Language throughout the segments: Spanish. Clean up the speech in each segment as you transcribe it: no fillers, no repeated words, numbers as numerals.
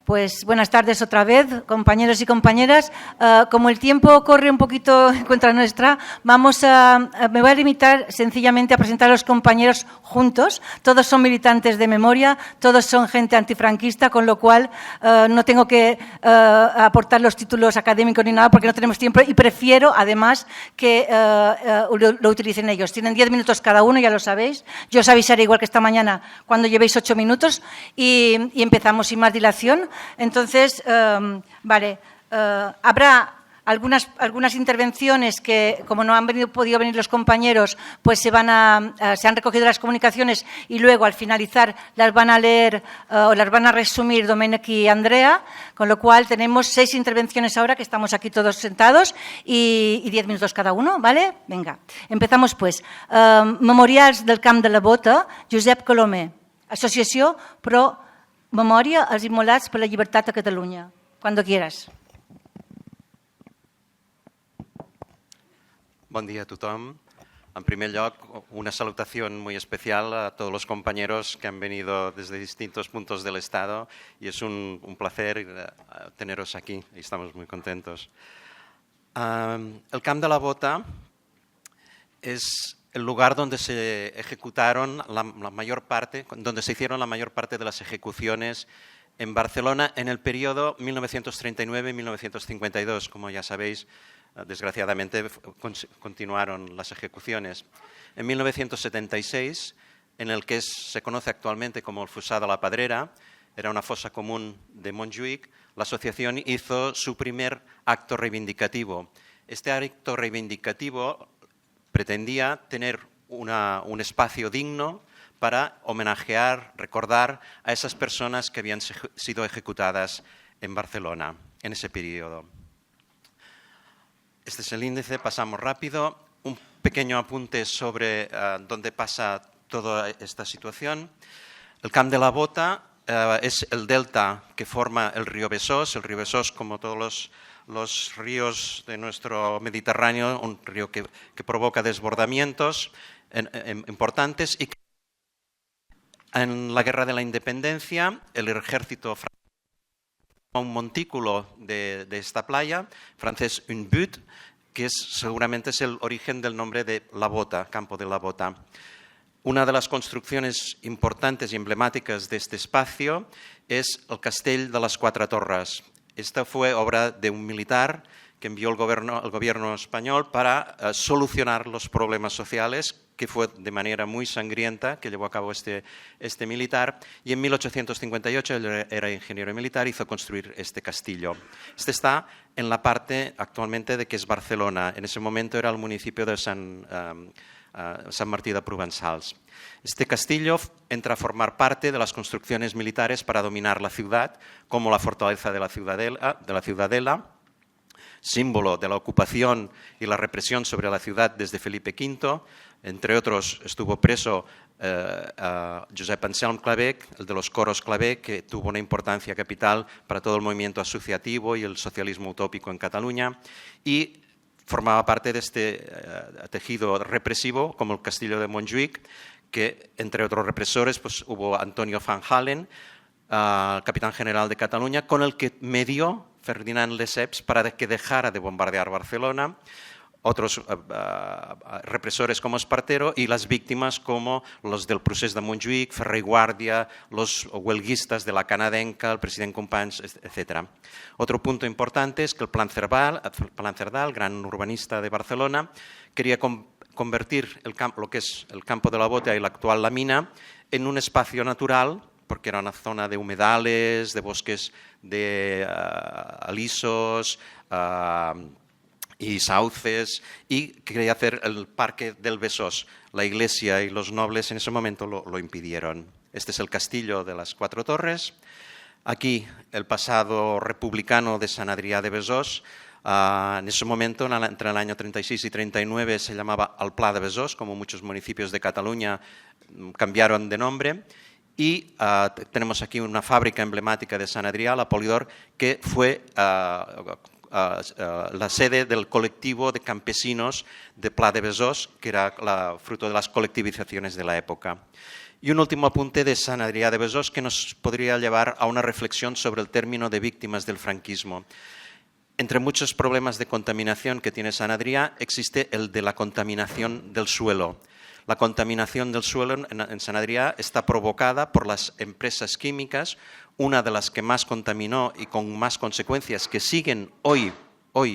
Pues buenas tardes otra vez, compañeros y compañeras. Como el tiempo corre un poquito en contra nuestra, me voy a limitar sencillamente a presentar a los compañeros juntos. Todos son militantes de memoria, todos son gente antifranquista, con lo cual no tengo que aportar los títulos académicos ni nada porque no tenemos tiempo y prefiero, además, que lo utilicen ellos. Tienen 10 minutos cada uno, ya lo sabéis. Yo os avisaré igual que esta mañana cuando llevéis 8 minutos y empezamos sin más dilación. Entonces, habrá algunas intervenciones que, como no han podido venir los compañeros, pues se han recogido las comunicaciones y luego, al finalizar, las van a leer o las van a resumir Domènec y Andrea, con lo cual tenemos 6 intervenciones ahora, que estamos aquí todos sentados, y 10 minutos cada uno, ¿vale? Venga, empezamos pues. Memorials del Camp de la Bota, Josep Colomer, Associació Pro Memòria als Immolats per la Llibertat a Catalunya. Cuando quieras. Buen día a tothom. En primer lugar, una salutación muy especial a todos los compañeros que han venido desde distintos puntos del Estado y es un placer teneros aquí y estamos muy contentos. El Camp de la Bota es el lugar donde se ejecutaron donde se hicieron la mayor parte de las ejecuciones en Barcelona en el periodo 1939-1952. Como ya sabéis, desgraciadamente continuaron las ejecuciones. En 1976, en el que se conoce actualmente como el Fossar de la Pedrera, era una fosa común de Montjuïc, la asociación hizo su primer acto reivindicativo. Este acto reivindicativo pretendía tener un espacio digno para homenajear, recordar a esas personas que habían sido ejecutadas en Barcelona en ese periodo. Este es el índice, pasamos rápido. Un pequeño apunte sobre dónde pasa toda esta situación. El Camp de la Bota es el delta que forma el río Besós. El río Besós, como todos los ríos de nuestro Mediterráneo, un río que provoca desbordamientos importantes y que en la Guerra de la Independencia el ejército francés un montículo de esta playa, francés un but, que seguramente es el origen del nombre de La Bota, Campo de la Bota. Una de las construcciones importantes y emblemáticas de este espacio es el Castell de las Cuatro Torres. Esta fue obra de un militar que envió el gobierno español para solucionar los problemas sociales, que fue de manera muy sangrienta que llevó a cabo este militar, y en 1858 él era ingeniero militar y hizo construir este castillo. Este está en la parte actualmente de que es Barcelona. En ese momento era el municipio de Sant Martí de Provençals. Este castillo entra a formar parte de las construcciones militares para dominar la ciudad, como la fortaleza de la Ciudadela, símbolo de la ocupación y la represión sobre la ciudad desde Felipe V. Entre otros, estuvo preso Josep Anselm Clavé, el de los coros Clavé, que tuvo una importancia capital para todo el movimiento asociativo y el socialismo utópico en Cataluña, y formaba parte de este tejido represivo, como el Castillo de Montjuïc, que entre otros represores pues, hubo Antonio Van Halen, capitán general de Cataluña, con el que medió Ferdinand Lesseps para que dejara de bombardear Barcelona, otros represores como Espartero y las víctimas como los del procés de Montjuïc, Ferrer i Guàrdia, los huelguistas de la Canadenca, el presidente Companys, etc. Otro punto importante es que el Plan Cerdà, gran urbanista de Barcelona, quería convertir lo que es el Campo de la Bota y la actual La Mina en un espacio natural, porque era una zona de humedales, de bosques de alisos y sauces, y quería hacer el Parque del Besós. La Iglesia y los nobles en ese momento lo impidieron. Este es el Castillo de las Cuatro Torres. Aquí el pasado republicano de Sant Adrià de Besós. En ese momento, entre el año 36 y 39, se llamaba el Pla de Besós, como muchos municipios de Cataluña cambiaron de nombre. Y tenemos aquí una fábrica emblemática de Sant Adrià, la Polidor, que fue la sede del colectivo de campesinos de Pla de Besòs, que era fruto de las colectivizaciones de la época. Y un último apunte de Sant Adrià de Besòs que nos podría llevar a una reflexión sobre el término de víctimas del franquismo. Entre muchos problemas de contaminación que tiene Sant Adrià existe el de la contaminación del suelo. La contaminación del suelo en Sant Adrià está provocada por las empresas químicas, una de las que más contaminó y con más consecuencias que siguen hoy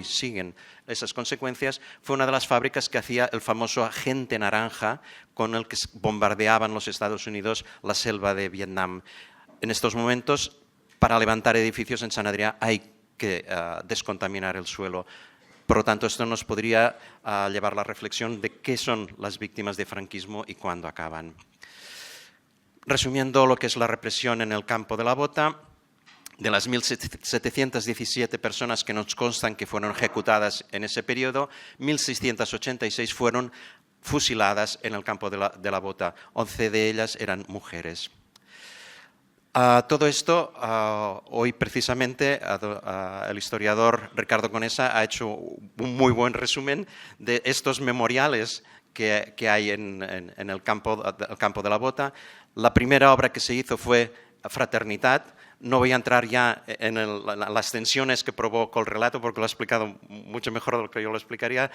siguen esas consecuencias, fue una de las fábricas que hacía el famoso agente naranja con el que bombardeaban los Estados Unidos la selva de Vietnam. En estos momentos, para levantar edificios en Sant Adrià hay que descontaminar el suelo. Por lo tanto, esto nos podría llevar a la reflexión de qué son las víctimas de franquismo y cuándo acaban. Resumiendo lo que es la represión en el campo de la Bota, de las 1.717 personas que nos constan que fueron ejecutadas en ese periodo, 1.686 fueron fusiladas en el campo de la Bota. 11 de ellas eran mujeres. Todo esto, hoy precisamente, el historiador Ricardo Conesa ha hecho un muy buen resumen de estos memoriales que hay en el campo de la Bota. La primera obra que se hizo fue Fraternitat. No voy a entrar ya en las tensiones que provocó el relato, porque lo ha explicado mucho mejor de lo que yo lo explicaría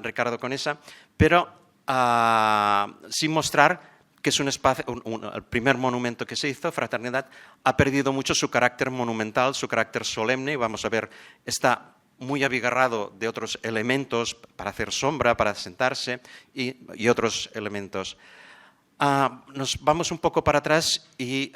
Ricardo Conesa, pero sin mostrar que es un espacio, el primer monumento que se hizo, Fraternidad, ha perdido mucho su carácter monumental, su carácter solemne, y vamos a ver, está muy abigarrado de otros elementos para hacer sombra, para sentarse y otros elementos. Nos vamos un poco para atrás y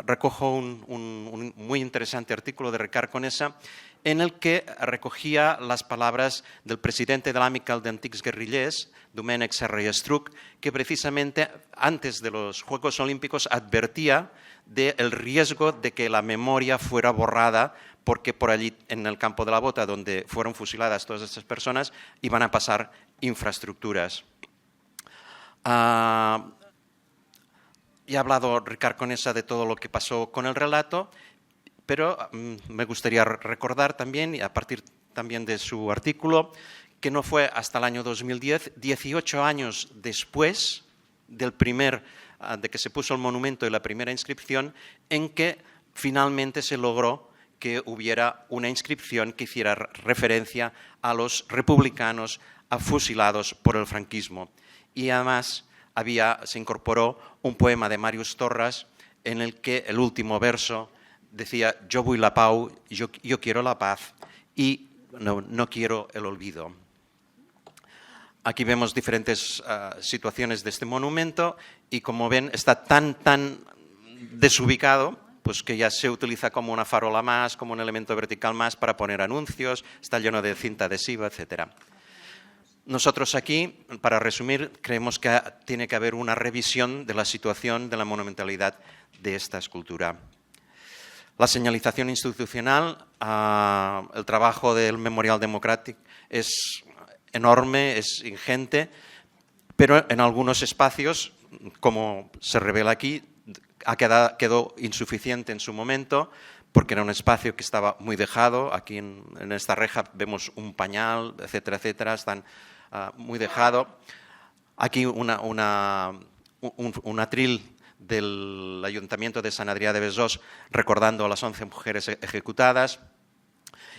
recojo un muy interesante artículo de Ricard Conesa en el que recogía las palabras del presidente de l'Amical d'Antics Guerrillers, Domènec Serra i Estruch, que precisamente antes de los Juegos Olímpicos advertía del riesgo de que la memoria fuera borrada porque por allí, en el campo de la Bota, donde fueron fusiladas todas estas personas, iban a pasar infraestructuras. Ya ha hablado Ricard Conesa de todo lo que pasó con el relato, pero me gustaría recordar también, y a partir también de su artículo, que no fue hasta el año 2010, 18 años después de que se puso el monumento y la primera inscripción, en que finalmente se logró que hubiera una inscripción que hiciera referencia a los republicanos fusilados por el franquismo. Y además se incorporó un poema de Màrius Torras en el que el último verso decía: yo vull la pau, yo quiero la paz y no quiero el olvido. Aquí vemos diferentes situaciones de este monumento y, como ven, está tan desubicado pues que ya se utiliza como una farola más, como un elemento vertical más para poner anuncios, está lleno de cinta adhesiva, etc. Nosotros aquí, para resumir, creemos que tiene que haber una revisión de la situación de la monumentalidad de esta escultura. La señalización institucional, el trabajo del Memorial Democràtic es enorme, es ingente, pero en algunos espacios, como se revela aquí, quedó insuficiente en su momento, porque era un espacio que estaba muy dejado. Aquí en esta reja vemos un pañal, etcétera, etcétera, están muy dejado. Aquí un atril del Ayuntamiento de Sant Adrià de Besòs recordando a las 11 mujeres ejecutadas.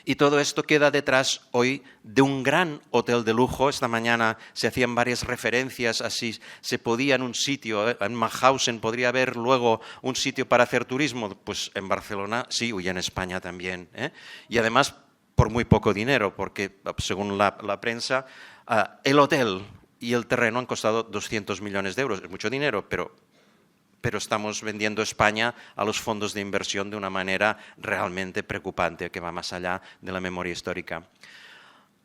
Y todo esto queda detrás hoy de un gran hotel de lujo. Esta mañana se hacían varias referencias a si se podía en un sitio, en Mauthausen, podría haber luego un sitio para hacer turismo. Pues en Barcelona sí, y en España también. Y además por muy poco dinero, porque según la prensa, el hotel y el terreno han costado 200 millones de euros. Es mucho dinero, pero estamos vendiendo España a los fondos de inversión de una manera realmente preocupante, que va más allá de la memoria histórica.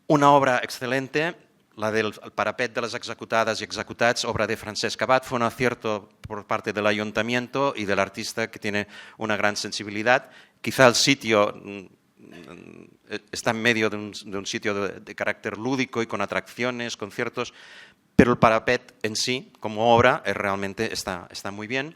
Una obra excelente, la del parapet de las executadas y executats, obra de Francesc Abad, fue un acierto por parte del ayuntamiento y del artista, que tiene una gran sensibilidad. Quizá el sitio está en medio de un sitio de carácter lúdico y con atracciones, conciertos, pero el parapet en sí, como obra, realmente está muy bien.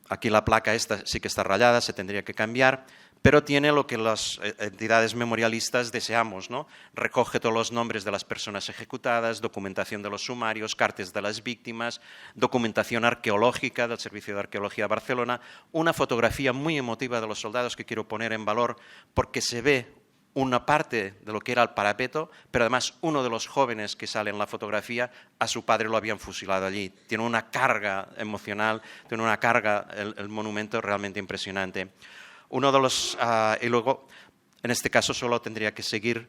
Aquí la placa esta sí que está rayada, se tendría que cambiar, pero tiene lo que las entidades memorialistas deseamos, ¿no? Recoge todos los nombres de las personas ejecutadas, documentación de los sumarios, cartas de las víctimas, documentación arqueológica del Servicio de Arqueología de Barcelona, una fotografía muy emotiva de los soldados que quiero poner en valor porque se ve una parte de lo que era el parapeto, pero además uno de los jóvenes que sale en la fotografía, a su padre lo habían fusilado allí. Tiene una carga emocional, tiene una carga, el monumento realmente impresionante. Uno de los, y luego, en este caso solo tendría que seguir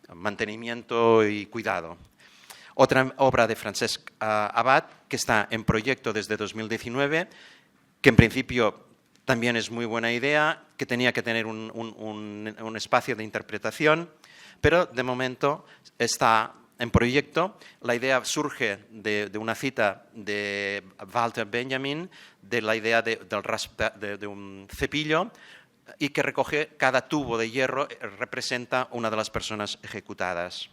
mantenimiento y cuidado. Otra obra de Francesc Abad, que está en proyecto desde 2019, que en principio también es muy buena idea, que tenía que tener un espacio de interpretación, pero de momento está en proyecto. La idea surge de una cita de Walter Benjamin, de la idea de un cepillo, y que recoge cada tubo de hierro, representa una de las personas ejecutadas.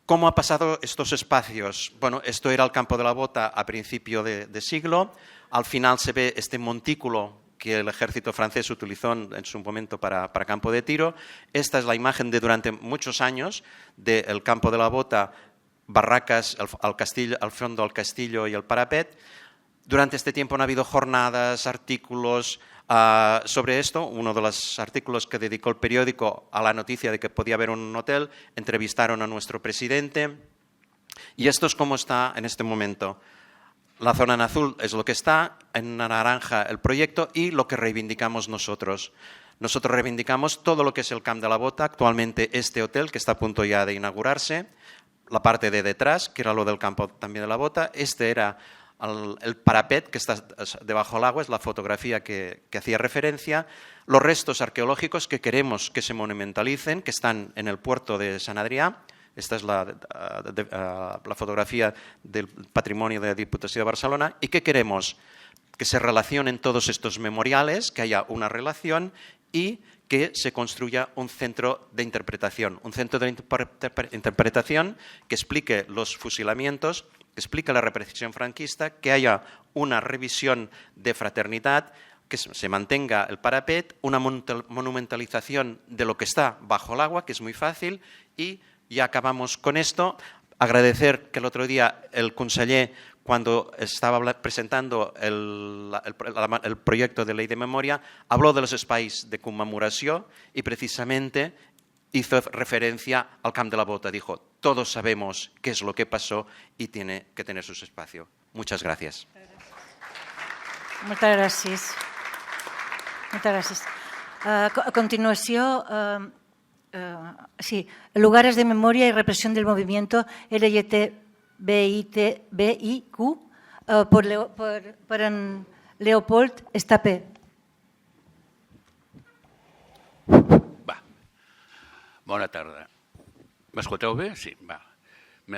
¿Cómo ha pasado estos espacios? Bueno, esto era el campo de la Bota a principio de siglo. Al final se ve este montículo que el ejército francés utilizó en su momento para campo de tiro. Esta es la imagen de durante muchos años del campo de la Bota, barracas al fondo del castillo y el parapet. Durante este tiempo han habido jornadas, artículos sobre esto. Uno de los artículos que dedicó el periódico a la noticia de que podía haber un hotel, entrevistaron a nuestro presidente. Y esto es cómo está en este momento. La zona en azul es lo que está, en naranja el proyecto y lo que reivindicamos nosotros. Nosotros reivindicamos todo lo que es el Camp de la Bota, actualmente este hotel que está a punto ya de inaugurarse, la parte de detrás, que era lo del campo también de la Bota, este era el parapet que está debajo del agua, es la fotografía que hacía referencia, los restos arqueológicos que queremos que se monumentalicen, que están en el puerto de Sant Adrià. Esta es la fotografía del patrimonio de la Diputació de Barcelona. ¿Y qué queremos? Que se relacionen todos estos memoriales, que haya una relación y que se construya un centro de interpretación. Un centro de interpretación que explique los fusilamientos, que explique la represión franquista, que haya una revisión de fraternidad, que se mantenga el parapet, una monumentalización de lo que está bajo el agua, que es muy fácil, y ya acabamos con esto. Agradecer que el otro día el conseller, cuando estaba presentando el proyecto de ley de memoria, habló de los espais de commemoració y precisamente hizo referencia al Camp de la Bota. Dijo, todos sabemos qué es lo que pasó y tiene que tener su espacio. Muchas gracias. Muchas gracias. Muchas gracias. A continuación, sí, lugares de memoria y represión del movimiento LGTBIQ por en Leopold Estapé. Bona tarda. ¿M'escolteu bé? Sí, va.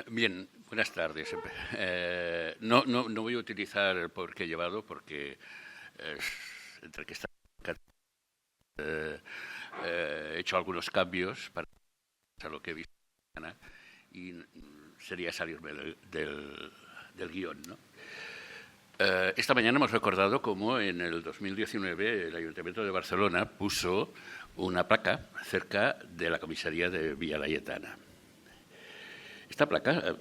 Bien, buenas tardes. No voy a utilizar el por qué he llevado porque entre que está he hecho algunos cambios para lo que he visto y sería salirme del guión, ¿no? Esta mañana hemos recordado cómo en el 2019 el Ayuntamiento de Barcelona puso una placa cerca de la comisaría de Villa Laietana. Esta placa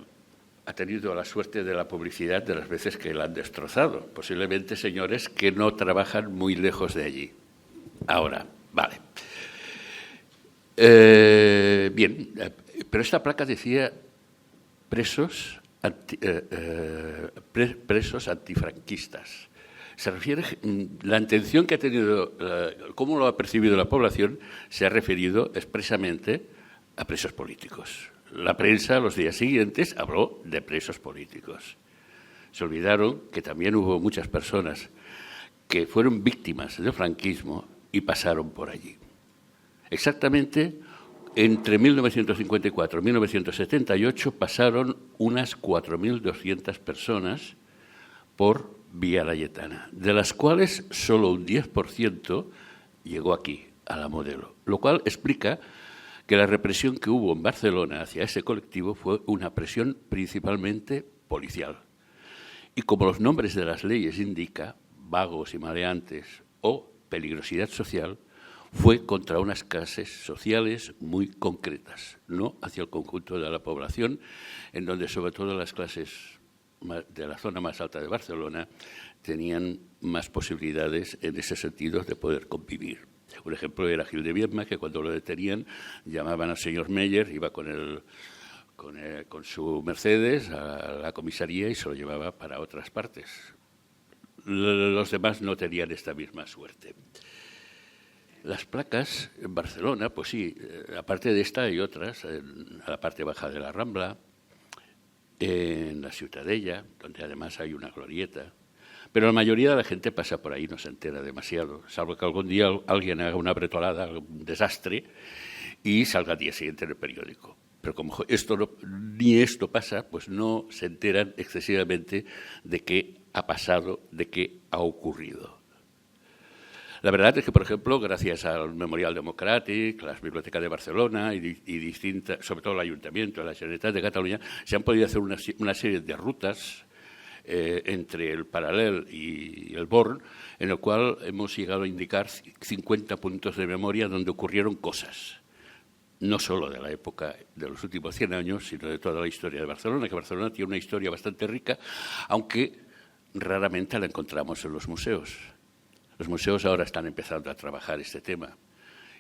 ha tenido la suerte de la publicidad de las veces que la han destrozado, posiblemente señores que no trabajan muy lejos de allí. Ahora, vale. Bien, pero esta placa decía presos antifranquistas. Se refiere, la intención que ha tenido, cómo lo ha percibido la población, se ha referido expresamente a presos políticos. La prensa, los días siguientes, habló de presos políticos. Se olvidaron que también hubo muchas personas que fueron víctimas del franquismo y pasaron por allí. Exactamente entre 1954 y 1978 pasaron unas 4.200 personas por Vía Laietana, de las cuales solo un 10% llegó aquí, a la Modelo, lo cual explica que la represión que hubo en Barcelona hacia ese colectivo fue una presión principalmente policial. Y como los nombres de las leyes indican, vagos y maleantes o peligrosidad social fue contra unas clases sociales muy concretas, no hacia el conjunto de la población, en donde sobre todo las clases de la zona más alta de Barcelona tenían más posibilidades en ese sentido de poder convivir. Un ejemplo era Gil de Viedma, que cuando lo detenían llamaban al señor Meyer, iba con su Mercedes a la comisaría y se lo llevaba para otras partes. Los demás no tenían esta misma suerte. Las placas en Barcelona, pues sí, aparte de esta hay otras, en la parte baja de la Rambla, en la Ciutadella, donde además hay una glorieta. Pero la mayoría de la gente pasa por ahí, no se entera demasiado, salvo que algún día alguien haga una bretolada, un desastre, y salga al día siguiente en el periódico. Pero como ni esto pasa, pues no se enteran excesivamente de qué ha pasado, de qué ha ocurrido. La verdad es que, por ejemplo, gracias al Memorial Democràtic, las bibliotecas de Barcelona y distintas, sobre todo el Ayuntamiento, la Generalitat de Cataluña, se han podido hacer una serie de rutas entre el Paral·lel y el Born, en el cual hemos llegado a indicar 50 puntos de memoria donde ocurrieron cosas, no solo de la época de los últimos 100 años, sino de toda la historia de Barcelona, que Barcelona tiene una historia bastante rica, aunque raramente la encontramos en los museos. Los museos ahora están empezando a trabajar este tema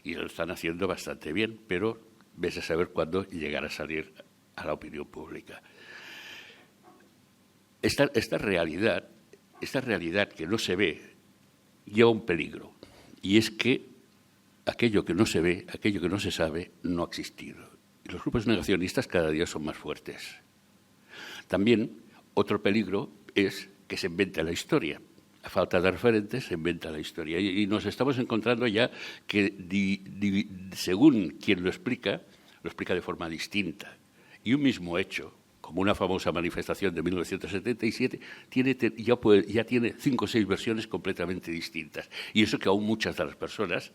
y lo están haciendo bastante bien, pero ves a saber cuándo llegará a salir a la opinión pública. Esta realidad que no se ve, lleva un peligro, y es que aquello que no se ve, aquello que no se sabe, no ha existido. Y los grupos negacionistas cada día son más fuertes. También otro peligro es que se inventa la historia. A falta de referentes, se inventa la historia. Y nos estamos encontrando ya que, según quien lo explica de forma distinta. Y un mismo hecho, como una famosa manifestación de 1977, ya tiene 5 o 6 versiones completamente distintas. Y eso que aún muchas de las personas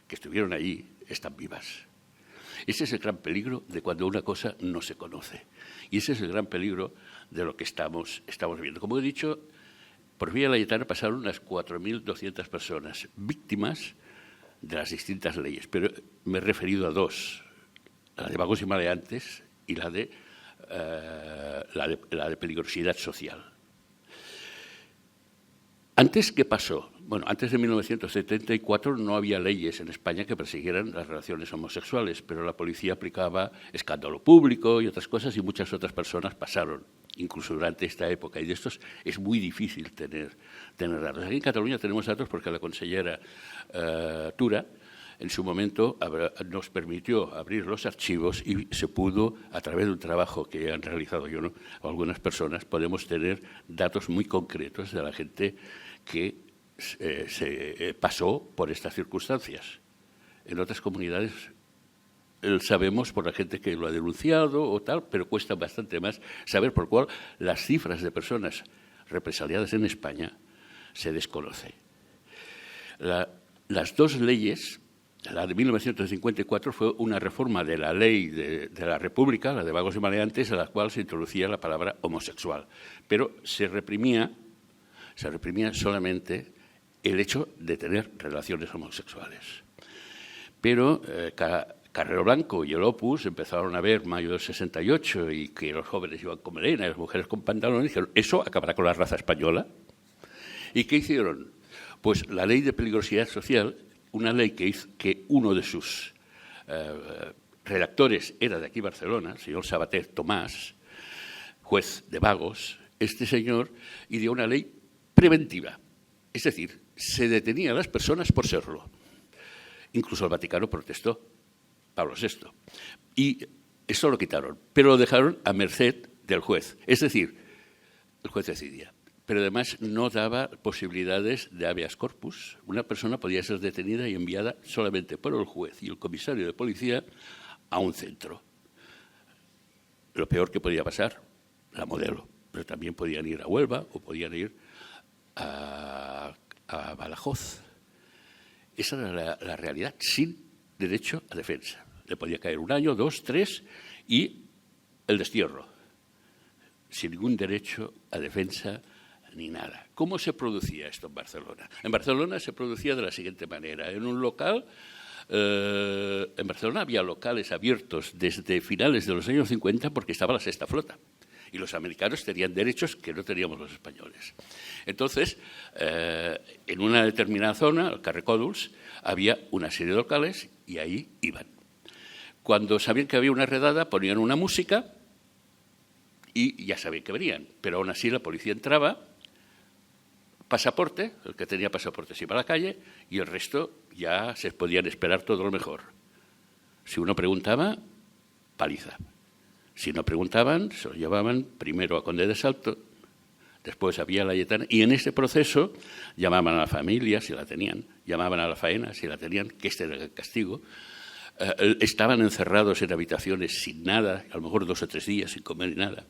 que estuvieron allí están vivas. Ese es el gran peligro de cuando una cosa no se conoce. Y ese es el gran peligro de lo que estamos viendo. Como he dicho, por Villa Laietana pasaron unas 4.200 personas víctimas de las distintas leyes, pero me he referido a 2, la de vagos y maleantes y la de peligrosidad social. ¿Antes qué pasó? Bueno, antes de 1974 no había leyes en España que persiguieran las relaciones homosexuales, pero la policía aplicaba escándalo público y otras cosas, y muchas otras personas pasaron, incluso durante esta época. Y de estos es muy difícil tener datos. Aquí en Cataluña tenemos datos porque la consellera Tura, en su momento, nos permitió abrir los archivos y se pudo, a través de un trabajo que han realizado yo, ¿no?, algunas personas, podemos tener datos muy concretos de la gente que se pasó por estas circunstancias. En otras comunidades sabemos por la gente que lo ha denunciado o tal, pero cuesta bastante más saber por cuál las cifras de personas represaliadas en España se desconoce. Las 2 leyes, la de 1954 fue una reforma de la ley de la República, la de vagos y maleantes, a la cual se introducía la palabra homosexual, pero se reprimía solamente el hecho de tener relaciones homosexuales. Pero Carrero Blanco y el Opus empezaron a ver mayo del 68 y que los jóvenes iban con melena y las mujeres con pantalones, y dijeron, ¿eso acabará con la raza española? ¿Y qué hicieron? Pues la ley de peligrosidad social, una ley que uno de sus redactores era de aquí Barcelona, el señor Sabater Tomás, juez de vagos, este señor ideó una ley preventiva, es decir, se detenía a las personas por serlo. Incluso el Vaticano protestó, Pablo VI, y eso lo quitaron, pero lo dejaron a merced del juez, es decir, el juez decidía. Pero además no daba posibilidades de habeas corpus. Una persona podía ser detenida y enviada solamente por el juez y el comisario de policía a un centro. Lo peor que podía pasar, la Modelo, pero también podían ir a Huelva o podían ir a Badajoz. Esa era la realidad, sin derecho a defensa. Le podía caer 1 año, 2, 3 y el destierro. Sin ningún derecho a defensa ni nada. ¿Cómo se producía esto en Barcelona? En Barcelona se producía de la siguiente manera. En un local, en Barcelona había locales abiertos desde finales de los años 50 porque estaba la Sexta Flota. Y los americanos tenían derechos que no teníamos los españoles. Entonces, en una determinada zona, el Carrer Còdols, había una serie de locales y ahí iban. Cuando sabían que había una redada, ponían una música y ya sabían que venían. Pero aún así la policía entraba, pasaporte, el que tenía pasaporte se iba a la calle y el resto ya se podían esperar todo lo mejor. Si uno preguntaba, paliza. Si no preguntaban, se lo llevaban primero a Conde de Salto, después a Vía Layetana, y en ese proceso llamaban a la familia, si la tenían, llamaban a la faena, si la tenían, que este era el castigo. Estaban encerrados en habitaciones sin nada, a lo mejor 2 o 3 días sin comer ni nada.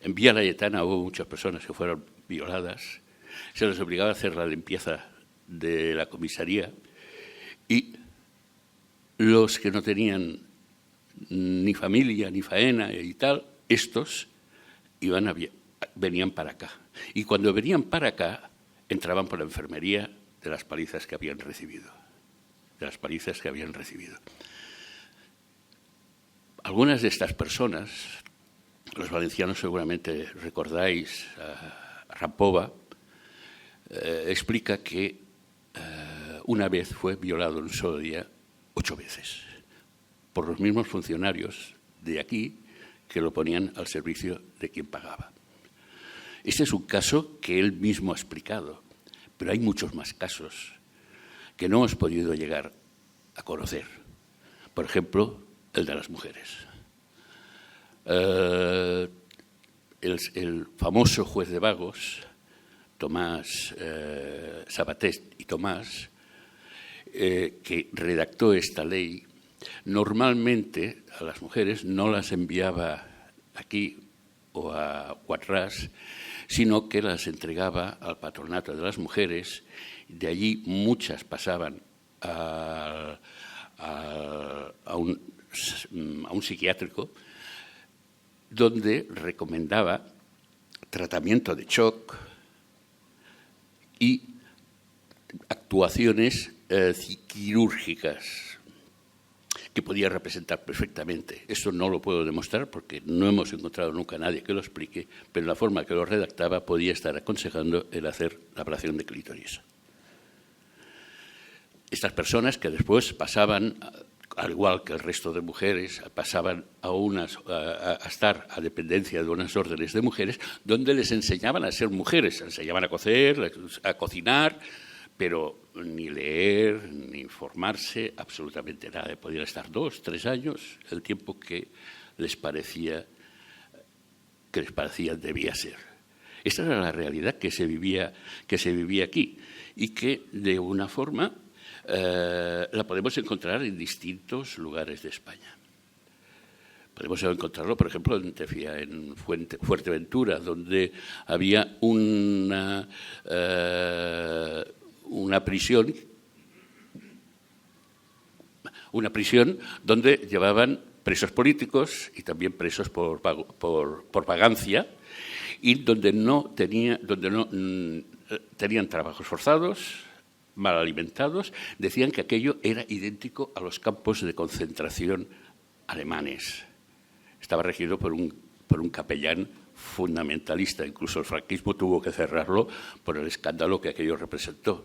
En Vía Layetana hubo muchas personas que fueron violadas, se les obligaba a hacer la limpieza de la comisaría y los que no tenían ni familia, ni faena y tal, estos venían para acá. Y cuando venían para acá, entraban por la enfermería de las palizas que habían recibido. Algunas de estas personas, los valencianos seguramente recordáis a Rampova, explica que una vez fue violado en un solo día 8 veces. Por los mismos funcionarios de aquí que lo ponían al servicio de quien pagaba. Este es un caso que él mismo ha explicado, pero hay muchos más casos que no hemos podido llegar a conocer. Por ejemplo, el de las mujeres. El famoso juez de vagos, Tomás Sabaté y Tomás, que redactó esta ley, normalmente a las mujeres no las enviaba aquí o a Cuatras, sino que las entregaba al patronato de las mujeres. De allí muchas pasaban a un psiquiátrico donde recomendaba tratamiento de shock y actuaciones quirúrgicas que podía representar perfectamente. Esto no lo puedo demostrar porque no hemos encontrado nunca a nadie que lo explique, pero la forma que lo redactaba podía estar aconsejando el hacer la ablación de clítoris. Estas personas que después pasaban, al igual que el resto de mujeres, pasaban a estar a dependencia de unas órdenes de mujeres, donde les enseñaban a ser mujeres, les enseñaban a coser, a cocinar, pero ni leer, ni formarse, absolutamente nada. Podían estar 2, 3 años, el tiempo que les parecía debía ser. Esta era la realidad que se vivía aquí y que, de una forma, la podemos encontrar en distintos lugares de España. Podemos encontrarlo, por ejemplo, en Fuerteventura, donde había una prisión donde llevaban presos políticos y también presos por vagancia y donde no tenían trabajos forzados, mal alimentados. Decían que aquello era idéntico a los campos de concentración alemanes. Estaba regido por un capellán fundamentalista. Incluso el franquismo tuvo que cerrarlo por el escándalo que aquello representó.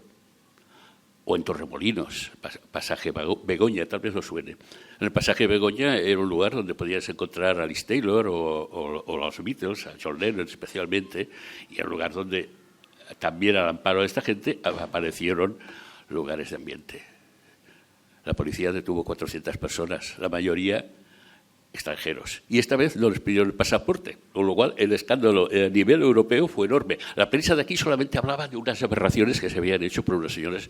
O en Torremolinos, pasaje Begoña, tal vez lo suene. En el pasaje Begoña era un lugar donde podías encontrar a Liz Taylor o los Beatles, a John Lennon especialmente, y era un lugar donde también al amparo de esta gente aparecieron lugares de ambiente. La policía detuvo 400 personas, la mayoría extranjeros. Y esta vez no les pidió el pasaporte, con lo cual el escándalo a nivel europeo fue enorme. La prensa de aquí solamente hablaba de unas aberraciones que se habían hecho por unos señores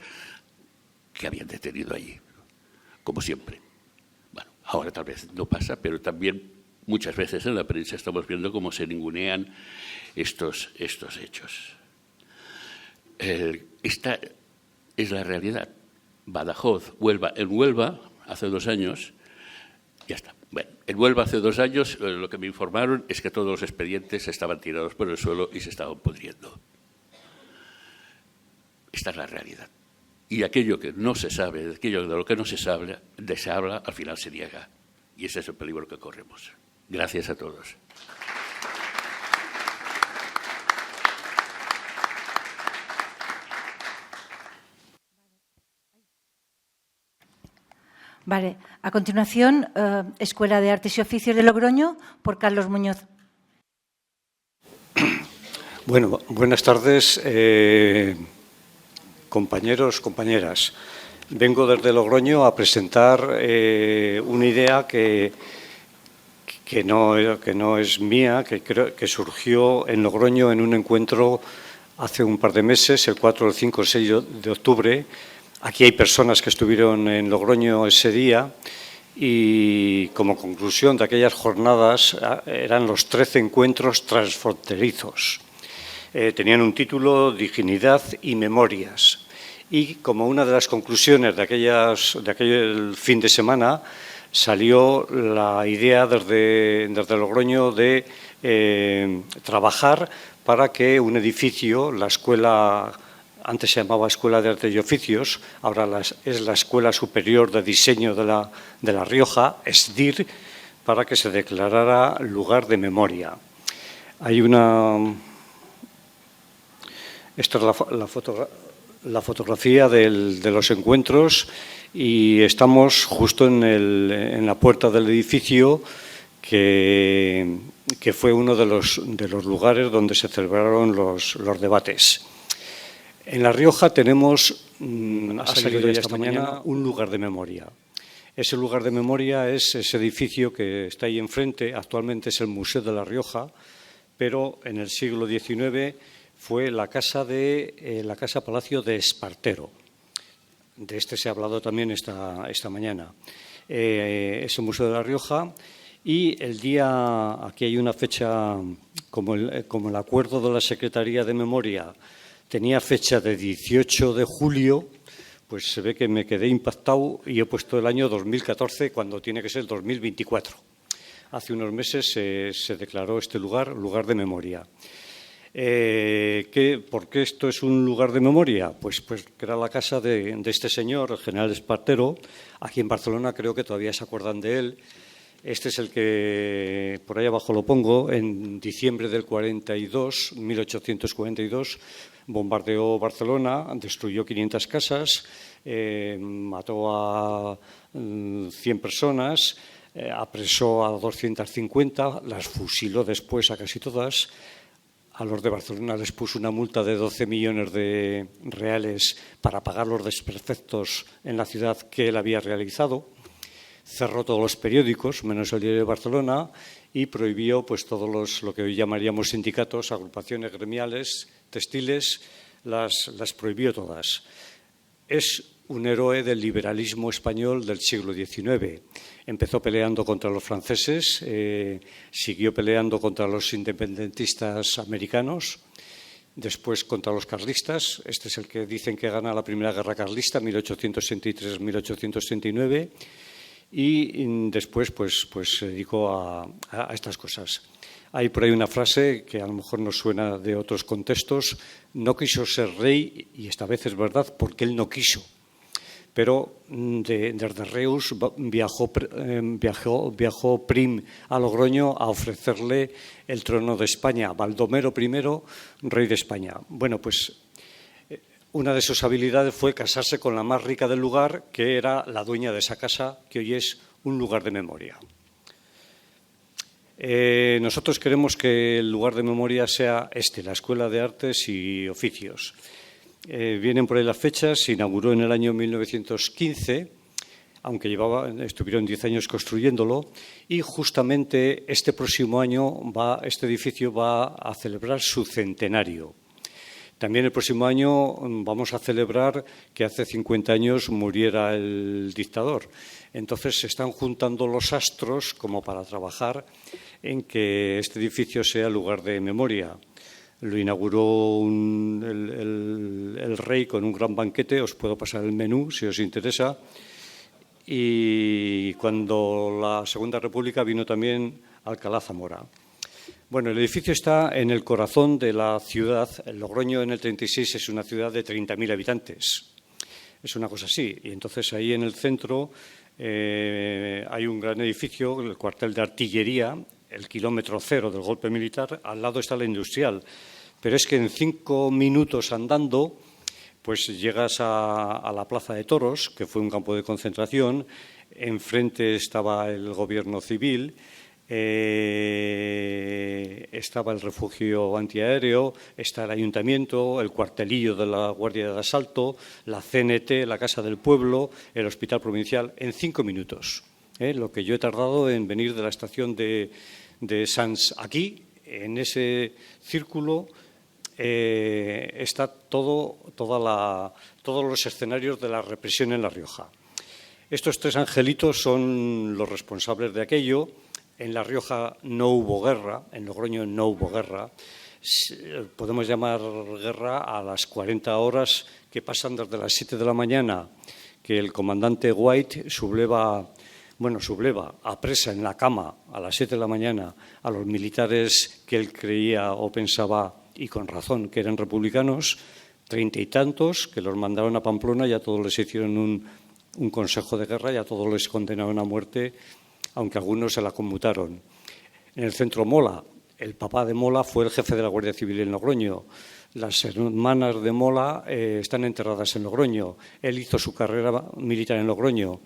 que habían detenido allí, como siempre. Bueno, ahora tal vez no pasa, pero también muchas veces en la prensa estamos viendo cómo se ningunean estos hechos. Esta es la realidad. Badajoz, Huelva. En Huelva, hace 2 años, ya está. Bueno, en Huelva hace 2 años lo que me informaron es que todos los expedientes estaban tirados por el suelo y se estaban pudriendo. Esta es la realidad. Y aquello que no se sabe, aquello de lo que no se habla, al final se niega. Y ese es el peligro que corremos. Gracias a todos. Vale. A continuación, Escuela de Artes y Oficios de Logroño, por Carlos Muñoz. Bueno, buenas tardes, compañeros, compañeras. Vengo desde Logroño a presentar una idea que no es mía, que surgió en Logroño en un encuentro hace un par de meses, el 4, el 5, el 6 de octubre. Aquí hay personas que estuvieron en Logroño ese día y como conclusión de aquellas jornadas eran los 13 encuentros transfronterizos. Tenían un título, Dignidad y Memorias. Y como una de las conclusiones de aquel fin de semana salió la idea desde Logroño de trabajar para que un edificio, la escuela, antes se llamaba Escuela de Artes y Oficios, ahora es la Escuela Superior de Diseño de La Rioja, ESDIR, para que se declarara lugar de memoria. Hay esta es la fotografía de los encuentros y estamos justo en la puerta del edificio que fue uno de los lugares donde se celebraron los debates. En La Rioja tenemos, ha salido ya esta mañana, un lugar de memoria. Ese lugar de memoria es ese edificio que está ahí enfrente, actualmente es el Museo de La Rioja, pero en el siglo XIX fue la casa Palacio de Espartero. De este se ha hablado también esta mañana. Es el Museo de La Rioja y aquí hay una fecha, como el acuerdo de la Secretaría de Memoria tenía fecha de 18 de julio, pues se ve que me quedé impactado y he puesto el año 2014 cuando tiene que ser el 2024. Hace unos meses se declaró este lugar de memoria. ¿Por qué esto es un lugar de memoria? Pues que era la casa de este señor, el general Espartero. Aquí en Barcelona creo que todavía se acuerdan de él. Este es el que, por ahí abajo lo pongo, en diciembre del 1842, bombardeó Barcelona, destruyó 500 casas, mató a 100 personas, apresó a 250, las fusiló después a casi todas. A los de Barcelona les puso una multa de 12 millones de reales para pagar los desperfectos en la ciudad que él había realizado. Cerró todos los periódicos, menos el Diario de Barcelona, y prohibió pues todos lo que hoy llamaríamos sindicatos, agrupaciones gremiales, textiles, las prohibió todas. Es un héroe del liberalismo español del siglo XIX. Empezó peleando contra los franceses, siguió peleando contra los independentistas americanos, después contra los carlistas. Este es el que dicen que gana la Primera Guerra Carlista, 1863-1869. Y después pues se dedicó a estas cosas. Hay por ahí una frase que a lo mejor nos suena de otros contextos: no quiso ser rey, y esta vez es verdad, porque él no quiso. Pero desde Reus viajó Prim a Logroño a ofrecerle el trono de España, Baldomero I, rey de España. Bueno, pues una de sus habilidades fue casarse con la más rica del lugar, que era la dueña de esa casa, que hoy es un lugar de memoria. Nosotros queremos que el lugar de memoria sea la Escuela de Artes y Oficios. Vienen por ahí las fechas, se inauguró en el año 1915, aunque estuvieron 10 años construyéndolo, y justamente este próximo año este edificio va a celebrar su centenario. También el próximo año vamos a celebrar que hace 50 años muriera el dictador. Entonces se están juntando los astros como para trabajar en que este edificio sea lugar de memoria. Lo inauguró el rey con un gran banquete, os puedo pasar el menú si os interesa. Y cuando la Segunda República vino también Alcalá Zamora. Bueno, el edificio está en el corazón de la ciudad. Logroño en el 36 es una ciudad de 30.000 habitantes. Es una cosa así. Y entonces ahí en el centro hay un gran edificio, el cuartel de artillería, el kilómetro cero del golpe militar. Al lado está la industrial. Pero es que en 5 minutos andando, pues llegas a la Plaza de Toros, que fue un campo de concentración. Enfrente estaba el gobierno civil. Estaba el refugio antiaéreo, está el ayuntamiento, el cuartelillo de la Guardia de Asalto, la CNT, la Casa del Pueblo, el Hospital Provincial, en 5 minutos. Lo que yo he tardado en venir de la estación de Sants. Aquí, en ese círculo, está todos los escenarios de la represión en La Rioja. Estos 3 angelitos son los responsables de aquello. En La Rioja no hubo guerra, en Logroño no hubo guerra. Podemos llamar guerra a las 40 horas que pasan desde las 7 de la mañana, que el comandante White subleva apresa en la cama a las 7 de la mañana a los militares que él creía o pensaba, y con razón, que eran republicanos, 30 y tantos, que los mandaron a Pamplona y a todos les hicieron un consejo de guerra y a todos les condenaron a muerte, aunque algunos se la conmutaron. En el centro Mola, el papá de Mola fue el jefe de la Guardia Civil en Logroño. Las hermanas de Mola están enterradas en Logroño. Él hizo su carrera militar en Logroño.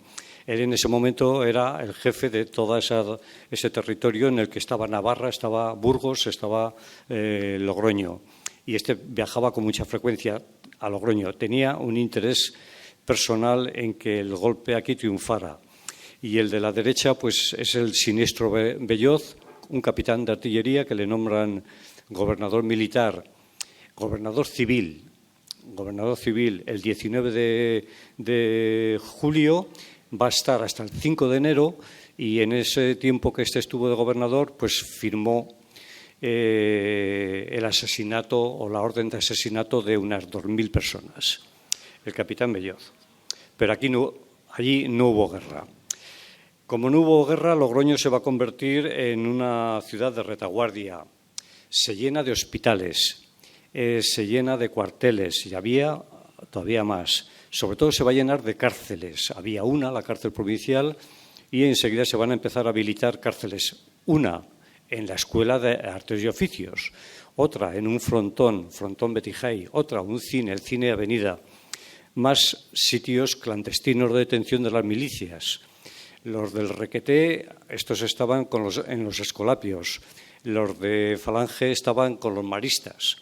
Él en ese momento era el jefe de todo ese territorio en el que estaba Navarra, estaba Burgos, estaba Logroño. Y viajaba con mucha frecuencia a Logroño. Tenía un interés personal en que el golpe aquí triunfara. Y el de la derecha, pues, es el siniestro Belloz, un capitán de artillería que le nombran gobernador militar, gobernador civil el 19 de julio, va a estar hasta el 5 de enero y en ese tiempo que estuvo de gobernador, pues firmó el asesinato o la orden de asesinato de unas 2.000 personas, el capitán Belloz. Pero allí no hubo guerra. Como no hubo guerra, Logroño se va a convertir en una ciudad de retaguardia. Se llena de hospitales, se llena de cuarteles y había todavía más. Sobre todo se va a llenar de cárceles. Había una, la cárcel provincial, y enseguida se van a empezar a habilitar cárceles. Una en la Escuela de Artes y Oficios, otra en un frontón Betijay, otra un cine, el Cine Avenida. Más sitios clandestinos de detención de las milicias. Los del Requeté, estos estaban en los escolapios. Los de Falange estaban con los maristas.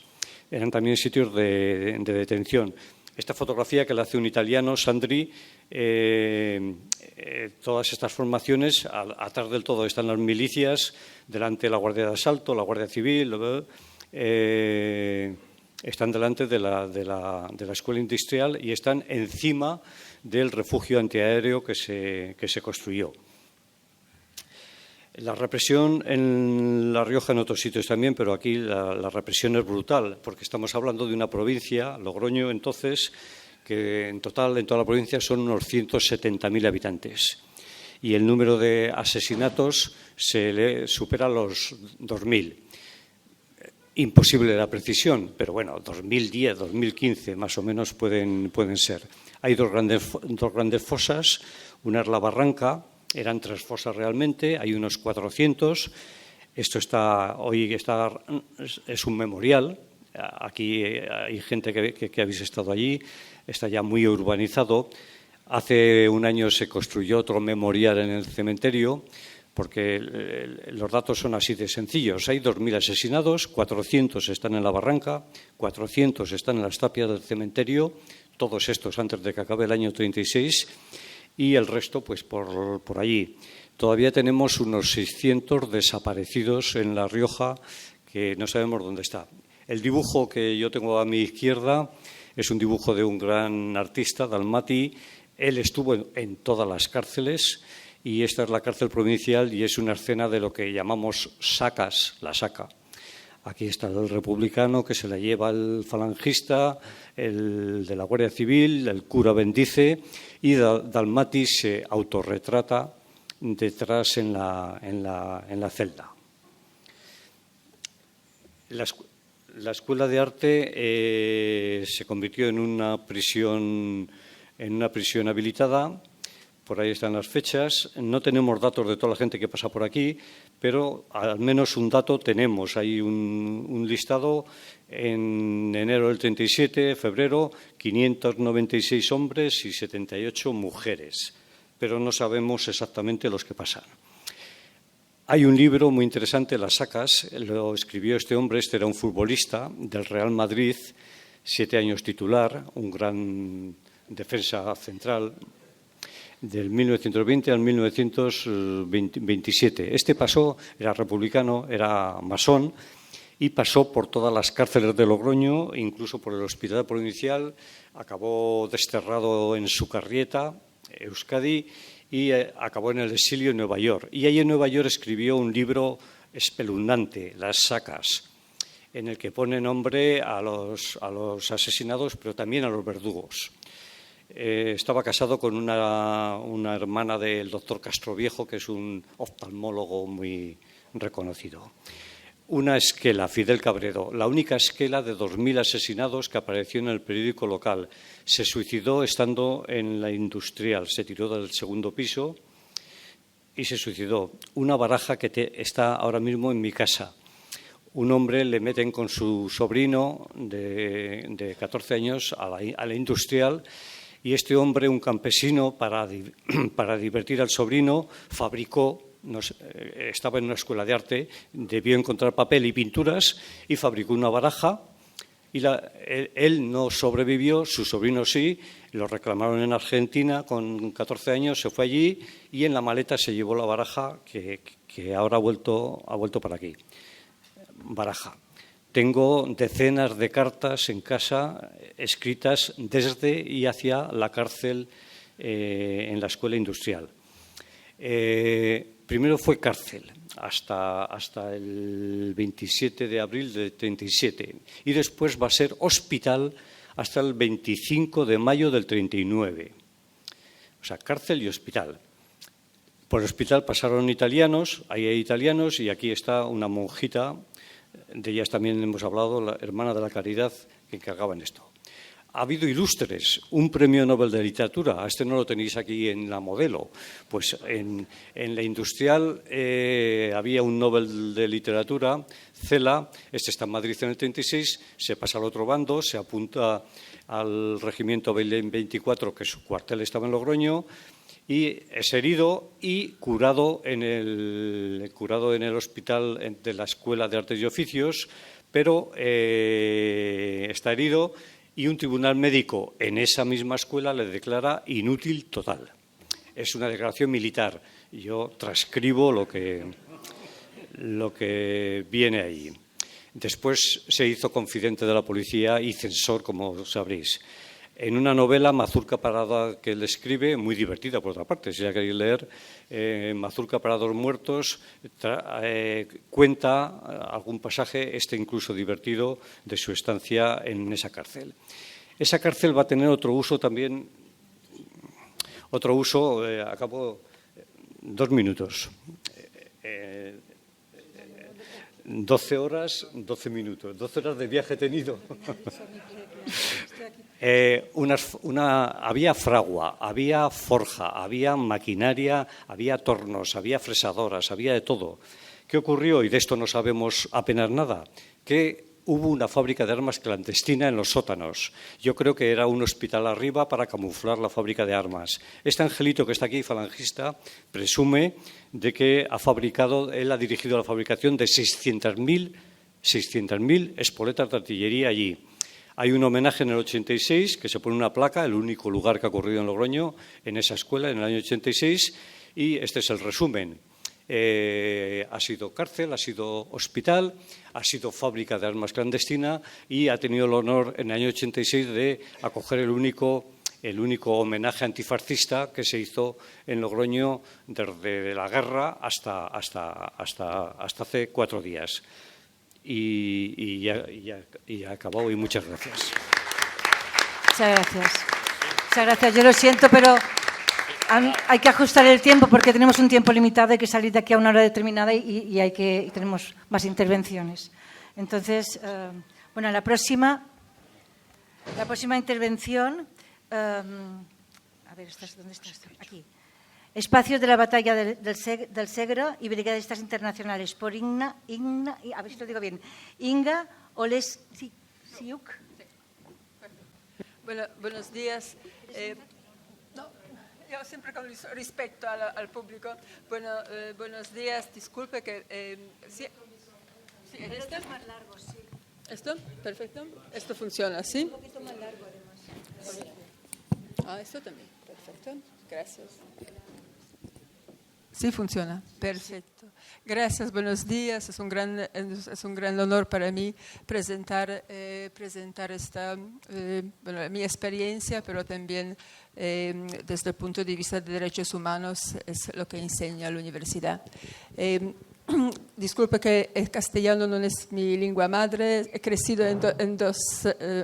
Eran también sitios de detención. Esta fotografía que la hace un italiano, Sandri, todas estas formaciones, atrás del todo están las milicias, delante la Guardia de Asalto, la Guardia Civil, están delante de la Escuela Industrial y están encima del refugio antiaéreo que se construyó. La represión en La Rioja, en otros sitios también, pero aquí la represión es brutal, porque estamos hablando de una provincia, Logroño, entonces, que en total, en toda la provincia, son unos 170.000 habitantes. Y el número de asesinatos supera los 2.000. Imposible la precisión, pero bueno, 2010, 2015 más o menos pueden ser. Hay dos grandes fosas, una es la Barranca, eran 3 fosas realmente, hay unos 400. Esto es un memorial. Aquí hay gente que habéis estado allí, está ya muy urbanizado. Hace un año se construyó otro memorial en el cementerio, porque los datos son así de sencillos. Hay 2.000 asesinados, 400 están en la Barranca, 400 están en las tapias del cementerio, todos estos antes de que acabe el año 36, y el resto pues por allí. Todavía tenemos unos 600 desaparecidos en La Rioja que no sabemos dónde está. El dibujo que yo tengo a mi izquierda es un dibujo de un gran artista, Dalmati. Él estuvo en todas las cárceles y esta es la cárcel provincial y es una escena de lo que llamamos sacas, la saca. Aquí está el republicano que se la lleva el falangista, el de la Guardia Civil, el cura bendice y Dalmati se autorretrata detrás en la celda. La Escuela de Arte se convirtió en una prisión habilitada. Por ahí están las fechas. No tenemos datos de toda la gente que pasa por aquí, pero al menos un dato tenemos. Hay un listado en enero del 37, febrero, 596 hombres y 78 mujeres, pero no sabemos exactamente los que pasan. Hay un libro muy interesante, Las Sacas, lo escribió este hombre, este era un futbolista del Real Madrid, 7 años titular, un gran defensa central, del 1920 al 1927. Este pasó, era republicano, era masón y pasó por todas las cárceles de Logroño, incluso por el Hospital Provincial, acabó desterrado en Sucarrieta, Euskadi, y acabó en el exilio en Nueva York. Y ahí en Nueva York escribió un libro espeluznante, Las Sacas, en el que pone nombre a los asesinados, pero también a los verdugos. Estaba casado con una hermana del doctor Castroviejo, que es un oftalmólogo muy reconocido. Una esquela, Fidel Cabredo, la única esquela de 2.000 asesinados que apareció en el periódico local. Se suicidó estando en la Industrial, se tiró del segundo piso y se suicidó. Una baraja que está ahora mismo en mi casa. Un hombre le meten con su sobrino de 14 años a la Industrial. Y este hombre, un campesino, para divertir al sobrino, fabricó, estaba en una escuela de arte, debió encontrar papel y pinturas y fabricó una baraja. Y él no sobrevivió, su sobrino sí, lo reclamaron en Argentina con 14 años, se fue allí y en la maleta se llevó la baraja que ahora ha vuelto para aquí. Baraja. Tengo decenas de cartas en casa escritas desde y hacia la cárcel en la escuela industrial. Primero fue cárcel hasta el 27 de abril del 37 y después va a ser hospital hasta el 25 de mayo del 39. O sea, cárcel y hospital. Por el hospital pasaron italianos, ahí hay italianos y aquí está una monjita. De ellas también hemos hablado, la hermana de la Caridad, que encargaba en esto. Ha habido ilustres, un premio Nobel de Literatura, a este no lo tenéis aquí en la modelo. Pues en la Industrial había un Nobel de Literatura, Cela, este está en Madrid en el 36, se pasa al otro bando, se apunta al regimiento Belén 24, que su cuartel estaba en Logroño, y es herido y curado en el hospital de la Escuela de Artes y Oficios, pero está herido y un tribunal médico en esa misma escuela le declara inútil total. Es una declaración militar. Yo transcribo lo que viene ahí. Después se hizo confidente de la policía y censor, como sabréis. En una novela, Mazurca Parada, que él escribe, muy divertida por otra parte, si la queréis leer, Mazurca para dos muertos, cuenta algún pasaje, incluso divertido, de su estancia en esa cárcel. Esa cárcel va a tener otro uso también, acabo 2 minutos. 12 horas, 12 minutos. 12 horas de viaje he tenido. Había fragua, había forja, había maquinaria, había tornos, había fresadoras, había de todo. ¿Qué ocurrió? Y de esto no sabemos apenas nada. Que hubo una fábrica de armas clandestina en los sótanos. Yo creo que era un hospital arriba para camuflar la fábrica de armas. Este angelito que está aquí, falangista, presume de que él ha dirigido la fabricación de 600.000 espoletas de artillería allí. Hay un homenaje en el 86 que se pone una placa, el único lugar que ha ocurrido en Logroño, en esa escuela, en el año 86, y este es el resumen. Ha sido cárcel, ha sido hospital, ha sido fábrica de armas clandestina y ha tenido el honor en el año 86 de acoger el único homenaje antifascista que se hizo en Logroño desde la guerra hasta hace 4 días. Y ya acabado y muchas gracias. Muchas gracias. Muchas gracias. Yo lo siento, pero hay que ajustar el tiempo porque tenemos un tiempo limitado, hay que salir de aquí a una hora determinada y tenemos más intervenciones. Entonces, bueno, la próxima intervención, a ver, ¿dónde estás? Aquí. Espacios de la batalla del Segre y brigadistas internacionales por Inga, a ver si lo digo bien, Inga Olesiuk. Bueno, buenos días. Yo siempre con respecto al público. Bueno, buenos días. Disculpe que... sí, Esto es más largo, sí. ¿Esto? Perfecto. Esto funciona, ¿sí? Un poquito más largo, además. Ah, esto también. Perfecto. Gracias. Sí, funciona. Perfecto. Gracias, buenos días. Es un gran honor para mí presentar esta, mi experiencia, pero también desde el punto de vista de derechos humanos es lo que enseña la universidad. Disculpe que el castellano no es mi lengua madre. He crecido en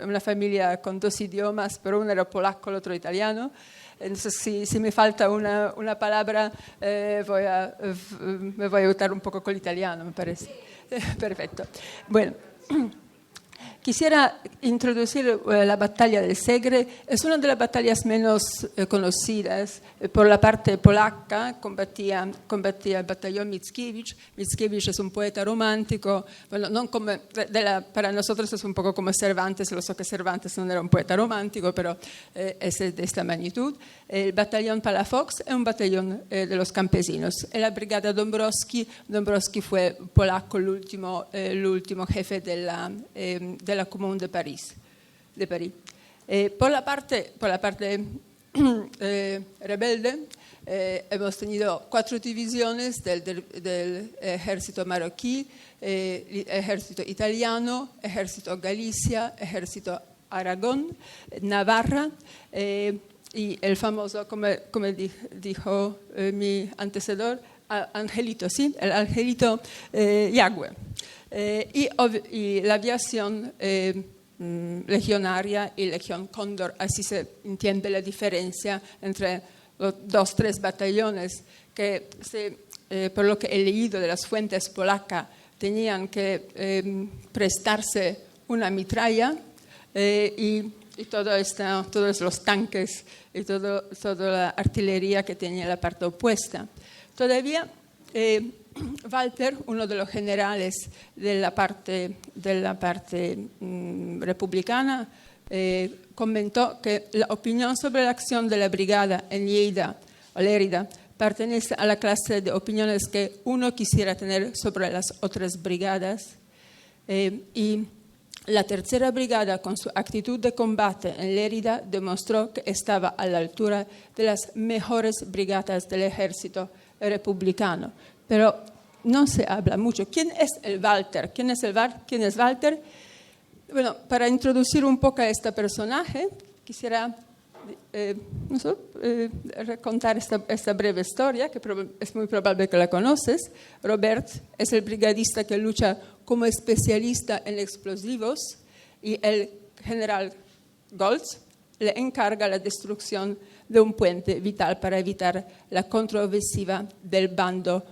una familia con 2 idiomas, pero uno era polaco, el otro italiano. Entonces, si me falta una palabra, me voy a ayudar un poco con el italiano, me parece. Perfecto. Bueno, quisiera introducir la batalla del Segre. Es una de las batallas menos conocidas. Por la parte polaca combatía el batallón Mickiewicz. Mickiewicz es un poeta romántico. Bueno, no como para nosotros es un poco como Cervantes. Lo sé que Cervantes no era un poeta romántico, pero es de esta magnitud. El batallón Palafox es un batallón de los campesinos. En la brigada Dąbrowski fue polaco, el último jefe de la Comune de París. Por la parte rebelde, hemos tenido 4 divisiones del ejército marroquí, ejército italiano, ejército Galicia, ejército Aragón, Navarra, y el famoso, como dijo mi antecesor, Angelito, ¿sí? El Angelito Yagüe. Y la aviación legionaria y Legión Cóndor, así se entiende la diferencia entre los 3 batallones que, por lo que he leído de las fuentes polacas, tenían que prestarse una metralla y todos los tanques y toda la artillería que tenía la parte opuesta. Todavía Walter, uno de los generales de la parte republicana, comentó que la opinión sobre la acción de la brigada en Lleida o Lérida pertenece a la clase de opiniones que uno quisiera tener sobre las otras brigadas, y la tercera brigada, con su actitud de combate en Lérida, demostró que estaba a la altura de las mejores brigadas del ejército republicano. Pero no se habla mucho. ¿Quién es el Walter? ¿Quién es Walter? Bueno, para introducir un poco a este personaje, quisiera contar esta breve historia, que es muy probable que la conoces. Robert es el brigadista que lucha como especialista en explosivos y el general Goltz le encarga la destrucción de un puente vital para evitar la contraofensiva del bando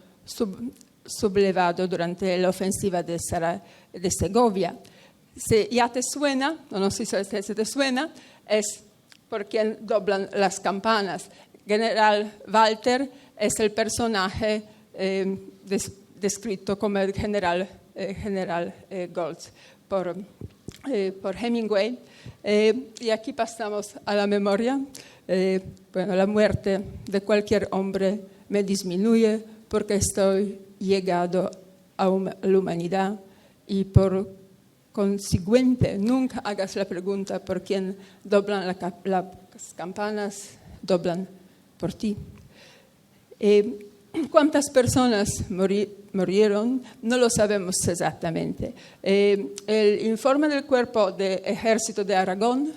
sublevado durante la ofensiva de Segovia. Si ya te suena, no sé si te suena, es por quien doblan las campanas. General Walter es el personaje descrito como el general Goltz por Hemingway. Y aquí pasamos a la memoria. La muerte de cualquier hombre me disminuye porque estoy llegado a la humanidad y por consiguiente nunca hagas la pregunta por quién doblan las campanas, doblan por ti. ¿Cuántas personas murieron? No lo sabemos exactamente. El informe del Cuerpo de Ejército de Aragón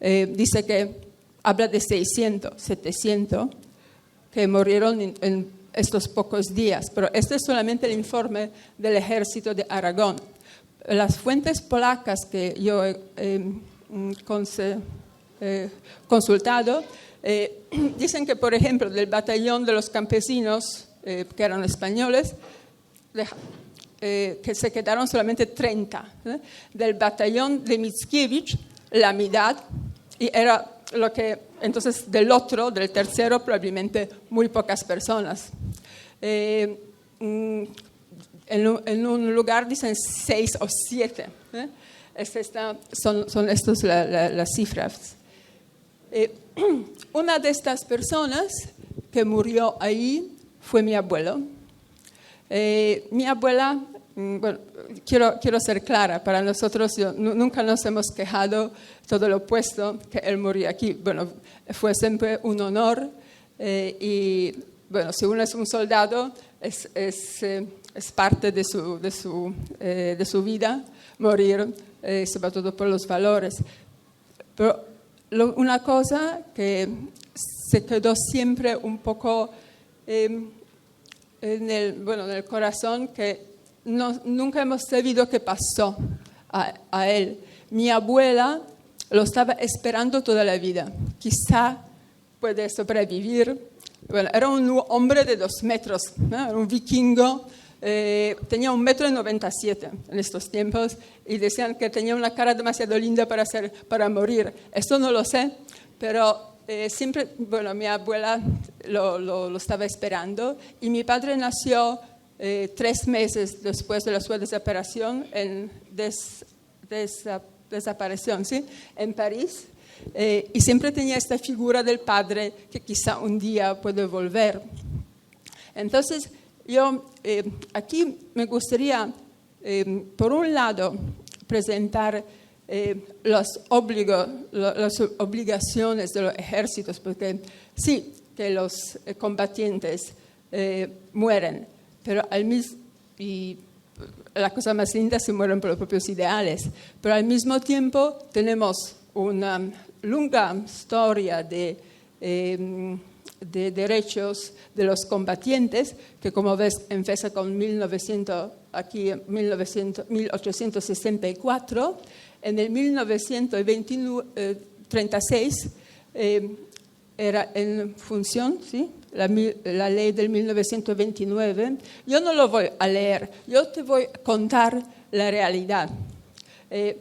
dice que habla de 600, 700 que murieron en estos pocos días, pero este es solamente el informe del Ejército de Aragón. Las fuentes polacas que yo he consultado dicen que, por ejemplo, del batallón de los campesinos, que eran españoles, que se quedaron solamente 30. Del batallón de Mickiewicz, la mitad, y era lo que, entonces, del tercero, probablemente muy pocas personas. En un lugar dicen 6 o 7. Son estas las cifras. Una de estas personas que murió ahí fue mi abuelo. Mi abuela, bueno, quiero ser clara, para nosotros nunca nos hemos quejado, todo lo opuesto, que él murió aquí. Bueno, fue siempre un honor y, bueno, si uno es un soldado, es parte de su vida morir, sobre todo por los valores. Pero una cosa que se quedó siempre un poco en el corazón, que nunca hemos sabido qué pasó a él. Mi abuela lo estaba esperando toda la vida. Quizá puede sobrevivir. Bueno, era un hombre de 2 metros, ¿no? Era un vikingo. Tenía 1,97 m en estos tiempos y decían que tenía una cara demasiado linda para morir. Esto no lo sé, pero siempre, bueno, mi abuela lo estaba esperando y mi padre nació 3 meses después de su desaparición, desaparición, ¿sí? En París. Y siempre tenía esta figura del padre que quizá un día puede volver. Entonces, yo aquí me gustaría, por un lado, presentar las obligaciones de los ejércitos, porque sí, que los combatientes mueren, pero y la cosa más linda, se mueren por los propios ideales, pero al mismo tiempo tenemos una larga historia de derechos de los combatientes, que como ves empieza con 1864. En el 1936 era en función, ¿sí? La ley del 1929. Yo no lo voy a leer, yo te voy a contar la realidad. Es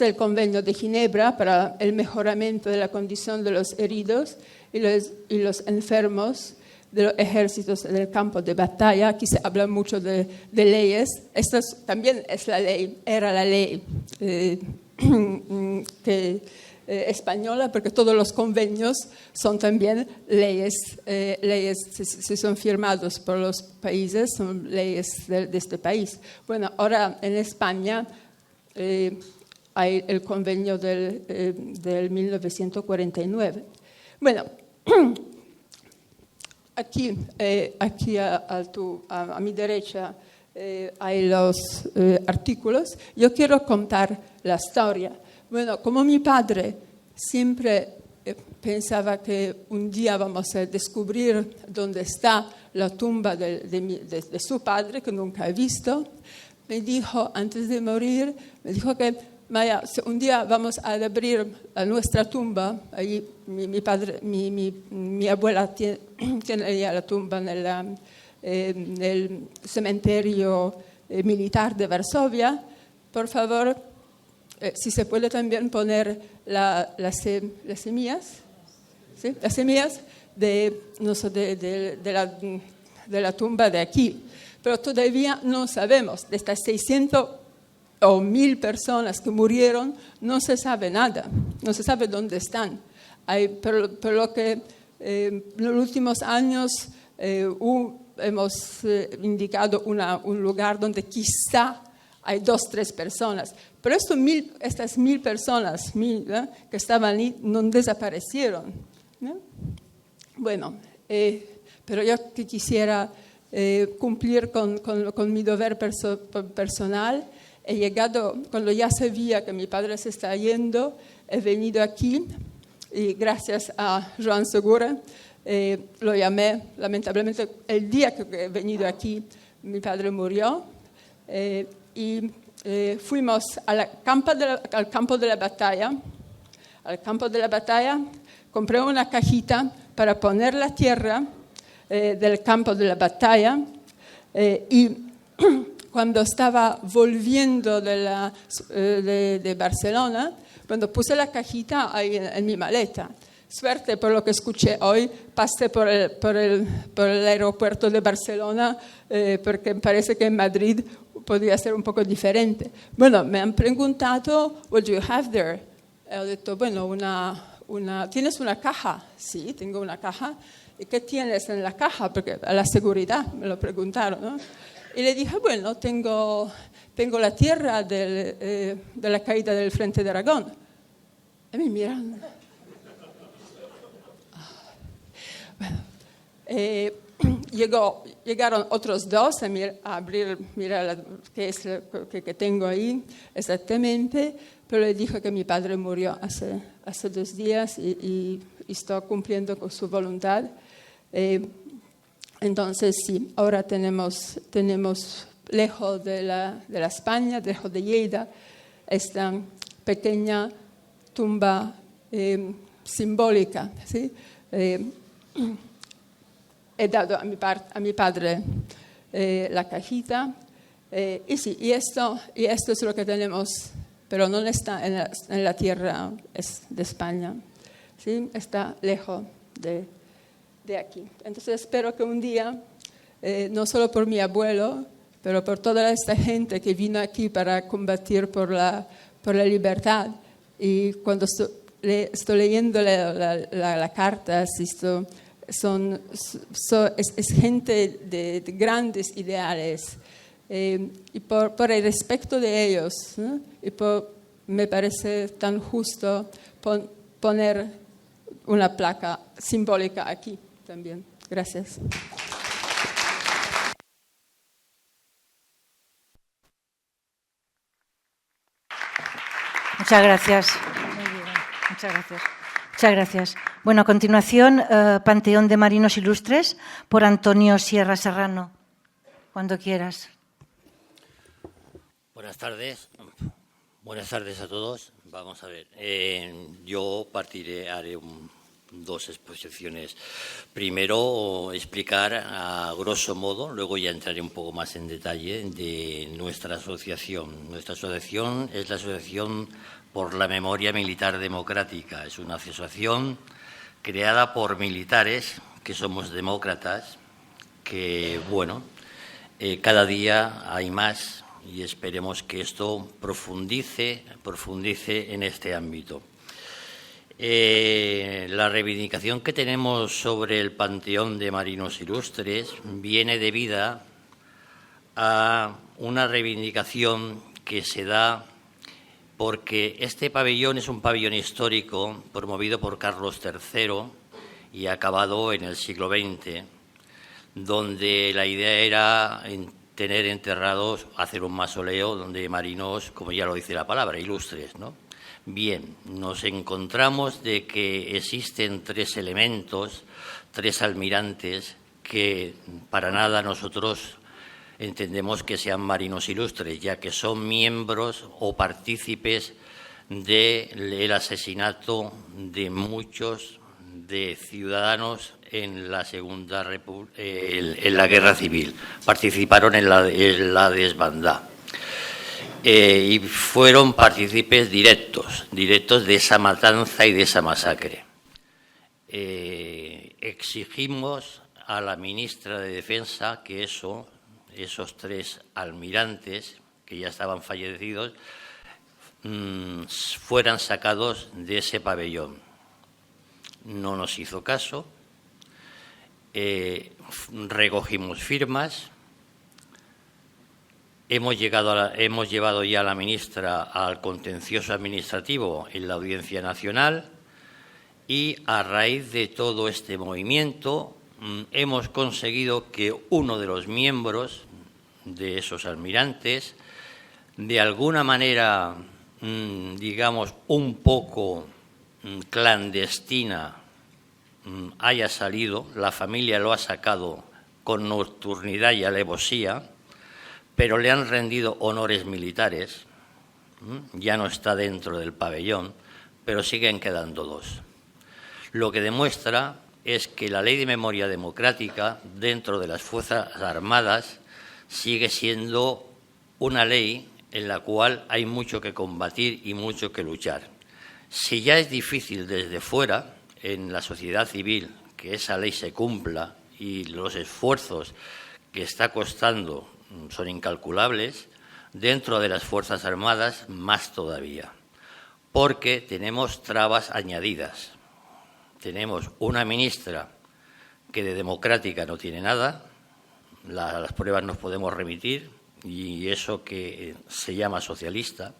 el Convenio de Ginebra para el mejoramiento de la condición de los heridos y los enfermos de los ejércitos en el campo de batalla. Aquí se habla mucho de leyes. Esta también es la ley, era la ley española, porque todos los convenios son también leyes, si son firmados por los países, son leyes de este país. Bueno, ahora en España hay el convenio del 1949. Bueno, aquí a mi derecha hay los artículos. Yo quiero contar la historia. Bueno, como mi padre siempre pensaba que un día vamos a descubrir dónde está la tumba de su padre, que nunca ha visto, me dijo, antes de morir, me dijo que Maya, un día vamos a abrir nuestra tumba. Ahí mi abuela tiene la tumba en el cementerio militar de Varsovia. Por favor, si se puede también poner las semillas, ¿sí? Las semillas de la tumba de aquí. Pero todavía no sabemos, de estas 600 o 1,000 personas que murieron, no se sabe nada, no se sabe dónde están. Por lo que en los últimos años hemos indicado un lugar donde quizá hay 2 o 3 personas. Pero estas 1,000 personas que estaban ahí no desaparecieron, ¿no? Bueno, pero yo que quisiera cumplir con mi deber personal, he llegado, cuando ya sabía que mi padre se está yendo, he venido aquí y gracias a Joan Segura lo llamé. Lamentablemente, el día que he venido aquí, mi padre murió y fuimos al campo de la batalla. Al campo de la batalla compré una cajita para poner la tierra del campo de la batalla. Y cuando estaba volviendo de Barcelona, cuando puse la cajita ahí en mi maleta, suerte por lo que escuché hoy, pasé por el aeropuerto de Barcelona, porque parece que en Madrid podría ser un poco diferente. Bueno, me han preguntado, what do you have there? He dicho, bueno, ¿tienes una caja? Sí, tengo una caja. ¿Y qué tienes en la caja? Porque a la seguridad me lo preguntaron, ¿no? Y le dije, bueno, tengo la tierra de la caída del Frente de Aragón. Y me miran. Bueno, llegaron otros dos a mirar qué es lo que tengo ahí exactamente, pero le dije que mi padre murió hace 2 días y estoy cumpliendo con su voluntad. Entonces, sí, ahora tenemos lejos de la España, lejos de Lleida, esta pequeña tumba simbólica, ¿sí? He dado a mi padre la cajita y sí, y esto es lo que tenemos, pero no está en la tierra de España, ¿sí? Está lejos de aquí. Entonces espero que un día, no solo por mi abuelo, pero por toda esta gente que vino aquí para combatir por la libertad, y cuando estoy leyendo la carta, es gente de grandes ideales, y por el respeto de ellos, ¿no? Me parece tan justo poner una placa simbólica aquí también. Gracias. Muchas gracias. Muy bien, muchas gracias. Muchas gracias. Bueno, a continuación, Panteón de Marinos Ilustres, por Antonio Sierra Serrano. Cuando quieras. Buenas tardes. Buenas tardes a todos. Vamos a ver. Yo haré 2 exposiciones. Primero, explicar a grosso modo, luego ya entraré un poco más en detalle de nuestra asociación. Nuestra asociación es la Asociación por la Memoria Militar Democrática. Es una asociación creada por militares que somos demócratas, que, bueno, cada día hay más y esperemos que esto profundice en este ámbito. La reivindicación que tenemos sobre el Panteón de Marinos Ilustres viene debida a una reivindicación que se da porque este pabellón es un pabellón histórico promovido por Carlos III y acabado en el siglo XX, donde la idea era tener enterrados, hacer un mausoleo donde marinos, como ya lo dice la palabra, ilustres, ¿no? Bien, nos encontramos de que existen 3 elementos, 3 almirantes, que para nada nosotros entendemos que sean marinos ilustres, ya que son miembros o partícipes del asesinato de muchos de ciudadanos en la en la Guerra Civil. Participaron en la desbandada. Y fueron partícipes directos de esa matanza y de esa masacre. Exigimos a la ministra de Defensa que esos 3 almirantes, que ya estaban fallecidos, fueran sacados de ese pabellón. No nos hizo caso, recogimos firmas, hemos llevado ya a la ministra al contencioso administrativo en la Audiencia Nacional y a raíz de todo este movimiento hemos conseguido que uno de los miembros de esos almirantes, de alguna manera, digamos, un poco clandestina, haya salido, la familia lo ha sacado con nocturnidad y alevosía, pero le han rendido honores militares, ya no está dentro del pabellón, pero siguen quedando 2. Lo que demuestra es que la Ley de Memoria Democrática, dentro de las Fuerzas Armadas, sigue siendo una ley en la cual hay mucho que combatir y mucho que luchar. Si ya es difícil desde fuera, en la sociedad civil, que esa ley se cumpla y los esfuerzos que está costando son incalculables, dentro de las Fuerzas Armadas más todavía, porque tenemos trabas añadidas. Tenemos una ministra que de democrática no tiene nada, las pruebas nos podemos remitir, y eso que se llama socialista,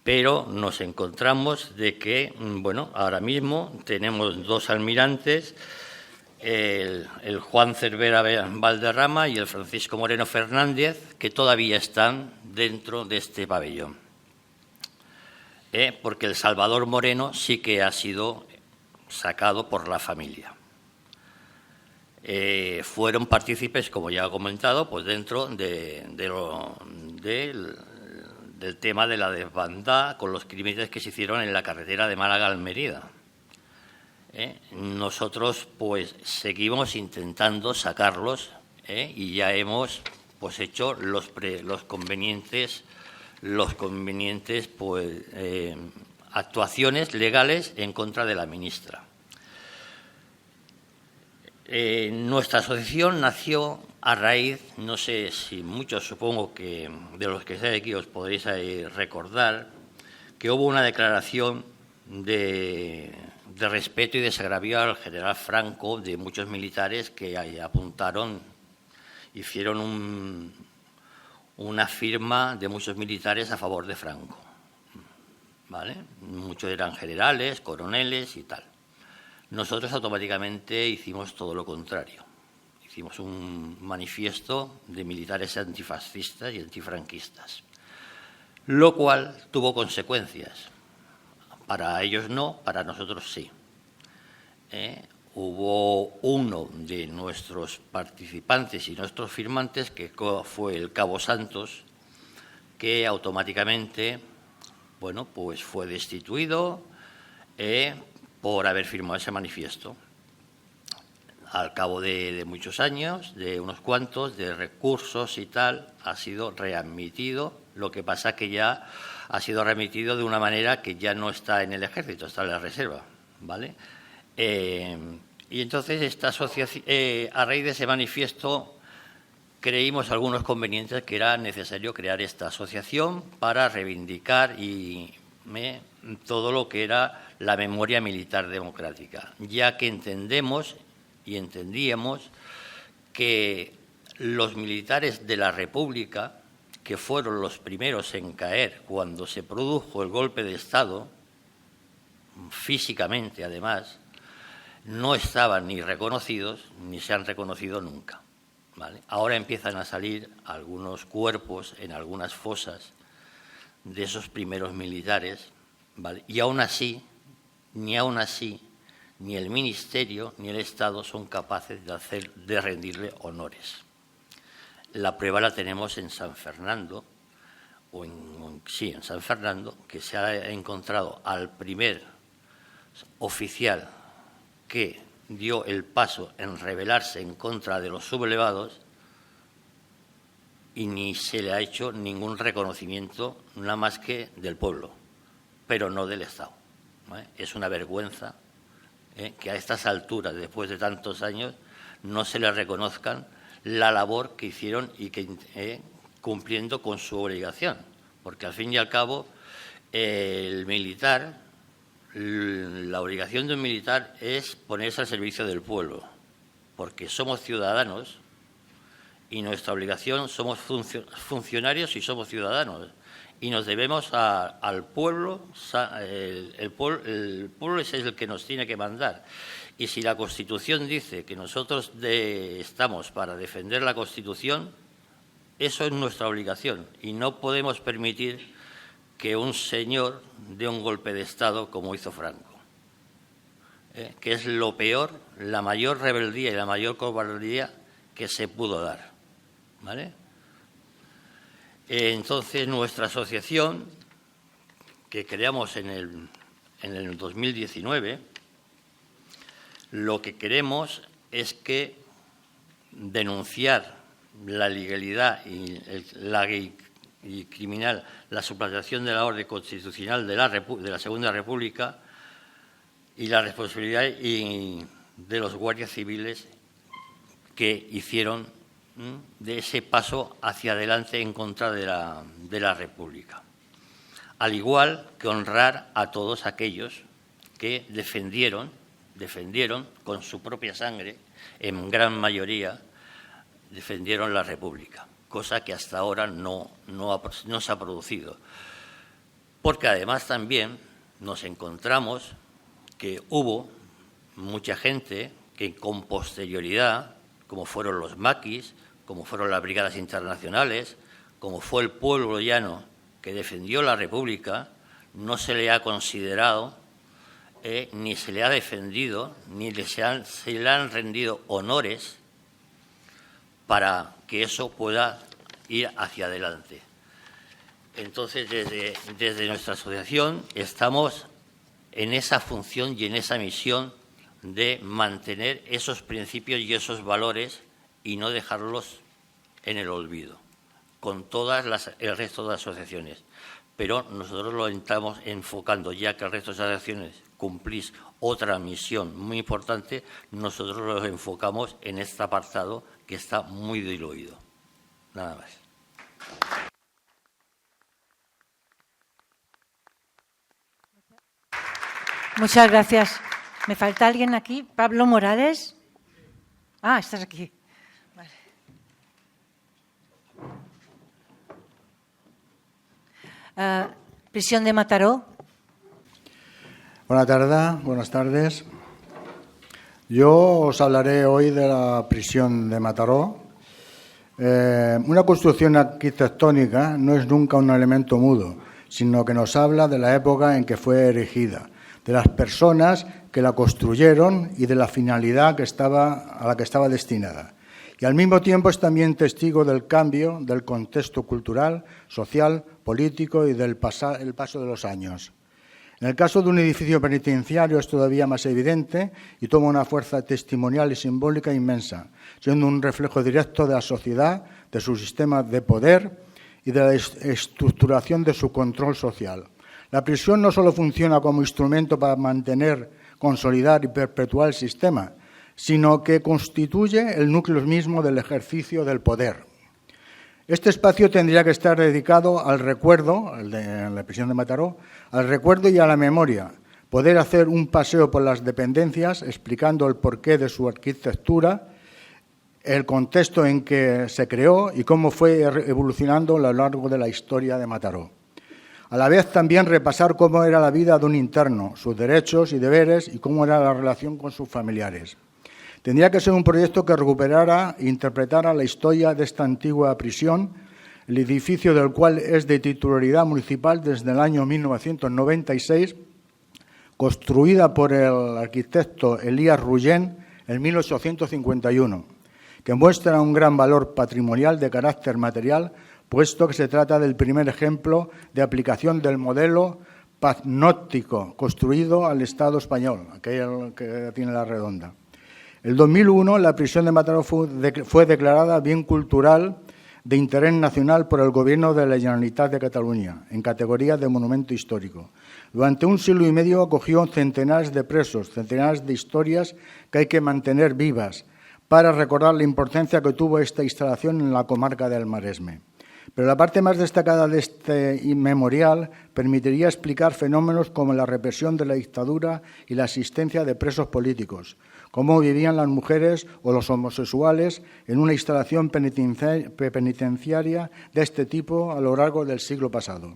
pero nos encontramos de que, bueno, ahora mismo tenemos dos almirantes, el Juan Cervera Valderrama y el Francisco Moreno Fernández, que todavía están dentro de este pabellón. Porque el Salvador Moreno sí que ha sido sacado por la familia. Fueron partícipes, como ya he comentado, pues dentro del tema de la desbandada con los crímenes que se hicieron en la carretera de Málaga a Almería. Nosotros pues seguimos intentando sacarlos y ya hemos pues hecho los convenientes pues actuaciones legales en contra de la ministra. Nuestra asociación nació a raíz, no sé si muchos, supongo que de los que estáis aquí os podréis recordar, que hubo una declaración de respeto y desagravio al general Franco de muchos militares que apuntaron, hicieron una firma de muchos militares a favor de Franco, ¿vale? Muchos eran generales, coroneles y tal. Nosotros automáticamente hicimos todo lo contrario. Hicimos un manifiesto de militares antifascistas y antifranquistas, lo cual tuvo consecuencias. Para ellos no, para nosotros sí. Hubo uno de nuestros participantes y nuestros firmantes, que fue el Cabo Santos, que automáticamente, bueno, pues fue destituido por haber firmado ese manifiesto. Al cabo de muchos años, de unos cuantos, de recursos y tal, ha sido readmitido. Lo que pasa que ya ha sido remitido de una manera que ya no está en el ejército, está en la reserva, ¿vale? Y entonces esta asociación, a raíz de ese manifiesto, creímos algunos convenientes que era necesario crear esta asociación para reivindicar todo lo que era la memoria militar democrática, ya que entendemos y entendíamos que los militares de la República, que fueron los primeros en caer cuando se produjo el golpe de Estado, físicamente además, no estaban ni reconocidos ni se han reconocido nunca, ¿vale? Ahora empiezan a salir algunos cuerpos en algunas fosas de esos primeros militares, ¿vale? Y aún así, ni el Ministerio ni el Estado son capaces de rendirle honores. La prueba la tenemos en San Fernando, en San Fernando, que se ha encontrado al primer oficial que dio el paso en rebelarse en contra de los sublevados y ni se le ha hecho ningún reconocimiento, nada más que del pueblo, pero no del Estado, ¿vale? Es una vergüenza que a estas alturas, después de tantos años, no se le reconozcan la labor que hicieron y que cumpliendo con su obligación, porque al fin y al cabo el militar, la obligación de un militar es ponerse al servicio del pueblo, porque somos ciudadanos y nuestra obligación, somos funcionarios y somos ciudadanos y nos debemos al pueblo. El pueblo es el que nos tiene que mandar. Y si la Constitución dice que nosotros estamos para defender la Constitución, eso es nuestra obligación y no podemos permitir que un señor dé un golpe de Estado como hizo Franco, que es lo peor, la mayor rebeldía y la mayor cobardía que se pudo dar, ¿vale? Entonces, nuestra asociación, que creamos en el 2019, lo que queremos es que denunciar la legalidad y y criminal, la suplantación de la orden constitucional de la Segunda República y la responsabilidad de los guardias civiles que hicieron de ese paso hacia adelante en contra de la República. Al igual que honrar a todos aquellos que defendieron con su propia sangre, en gran mayoría, defendieron la República, cosa que hasta ahora no se ha producido. Porque además también nos encontramos que hubo mucha gente que con posterioridad, como fueron los maquis, como fueron las brigadas internacionales, como fue el pueblo llano que defendió la República, no se le ha considerado, ni se le ha defendido, ni se le han rendido honores para que eso pueda ir hacia adelante. Entonces, desde nuestra asociación estamos en esa función y en esa misión de mantener esos principios y esos valores y no dejarlos en el olvido, con el resto de las asociaciones. Pero nosotros lo estamos enfocando, ya que el resto de las asociaciones cumplís otra misión muy importante, nosotros lo enfocamos en este apartado que está muy diluido. Nada más. Muchas gracias. ¿Me falta alguien aquí? ¿Pablo Morales? Ah, estás aquí. Vale. Prisión de Mataró. Buenas tardes. Yo os hablaré hoy de la prisión de Mataró. Una construcción arquitectónica no es nunca un elemento mudo, sino que nos habla de la época en que fue erigida, de las personas que la construyeron y de la finalidad a la que estaba destinada. Y al mismo tiempo es también testigo del cambio del contexto cultural, social, político y del el paso de los años. En el caso de un edificio penitenciario es todavía más evidente y toma una fuerza testimonial y simbólica inmensa, siendo un reflejo directo de la sociedad, de su sistema de poder y de la estructuración de su control social. La prisión no solo funciona como instrumento para mantener, consolidar y perpetuar el sistema, sino que constituye el núcleo mismo del ejercicio del poder. Este espacio tendría que estar dedicado al recuerdo, en la prisión de Mataró, al recuerdo y a la memoria, poder hacer un paseo por las dependencias explicando el porqué de su arquitectura, el contexto en que se creó y cómo fue evolucionando a lo largo de la historia de Mataró. A la vez también repasar cómo era la vida de un interno, sus derechos y deberes y cómo era la relación con sus familiares. Tendría que ser un proyecto que recuperara e interpretara la historia de esta antigua prisión, el edificio del cual es de titularidad municipal desde el año 1996, construida por el arquitecto Elías Rullén en 1851, que muestra un gran valor patrimonial de carácter material, puesto que se trata del primer ejemplo de aplicación del modelo panóptico construido al Estado español, aquel que tiene la redonda. En 2001, la prisión de Mataró fue declarada bien cultural de interés nacional por el Gobierno de la Generalitat de Cataluña, en categoría de monumento histórico. Durante un siglo y medio acogió centenares de presos, centenares de historias que hay que mantener vivas para recordar la importancia que tuvo esta instalación en la comarca del Maresme. Pero la parte más destacada de este memorial permitiría explicar fenómenos como la represión de la dictadura y la asistencia de presos políticos, cómo vivían las mujeres o los homosexuales en una instalación penitenciaria de este tipo a lo largo del siglo pasado.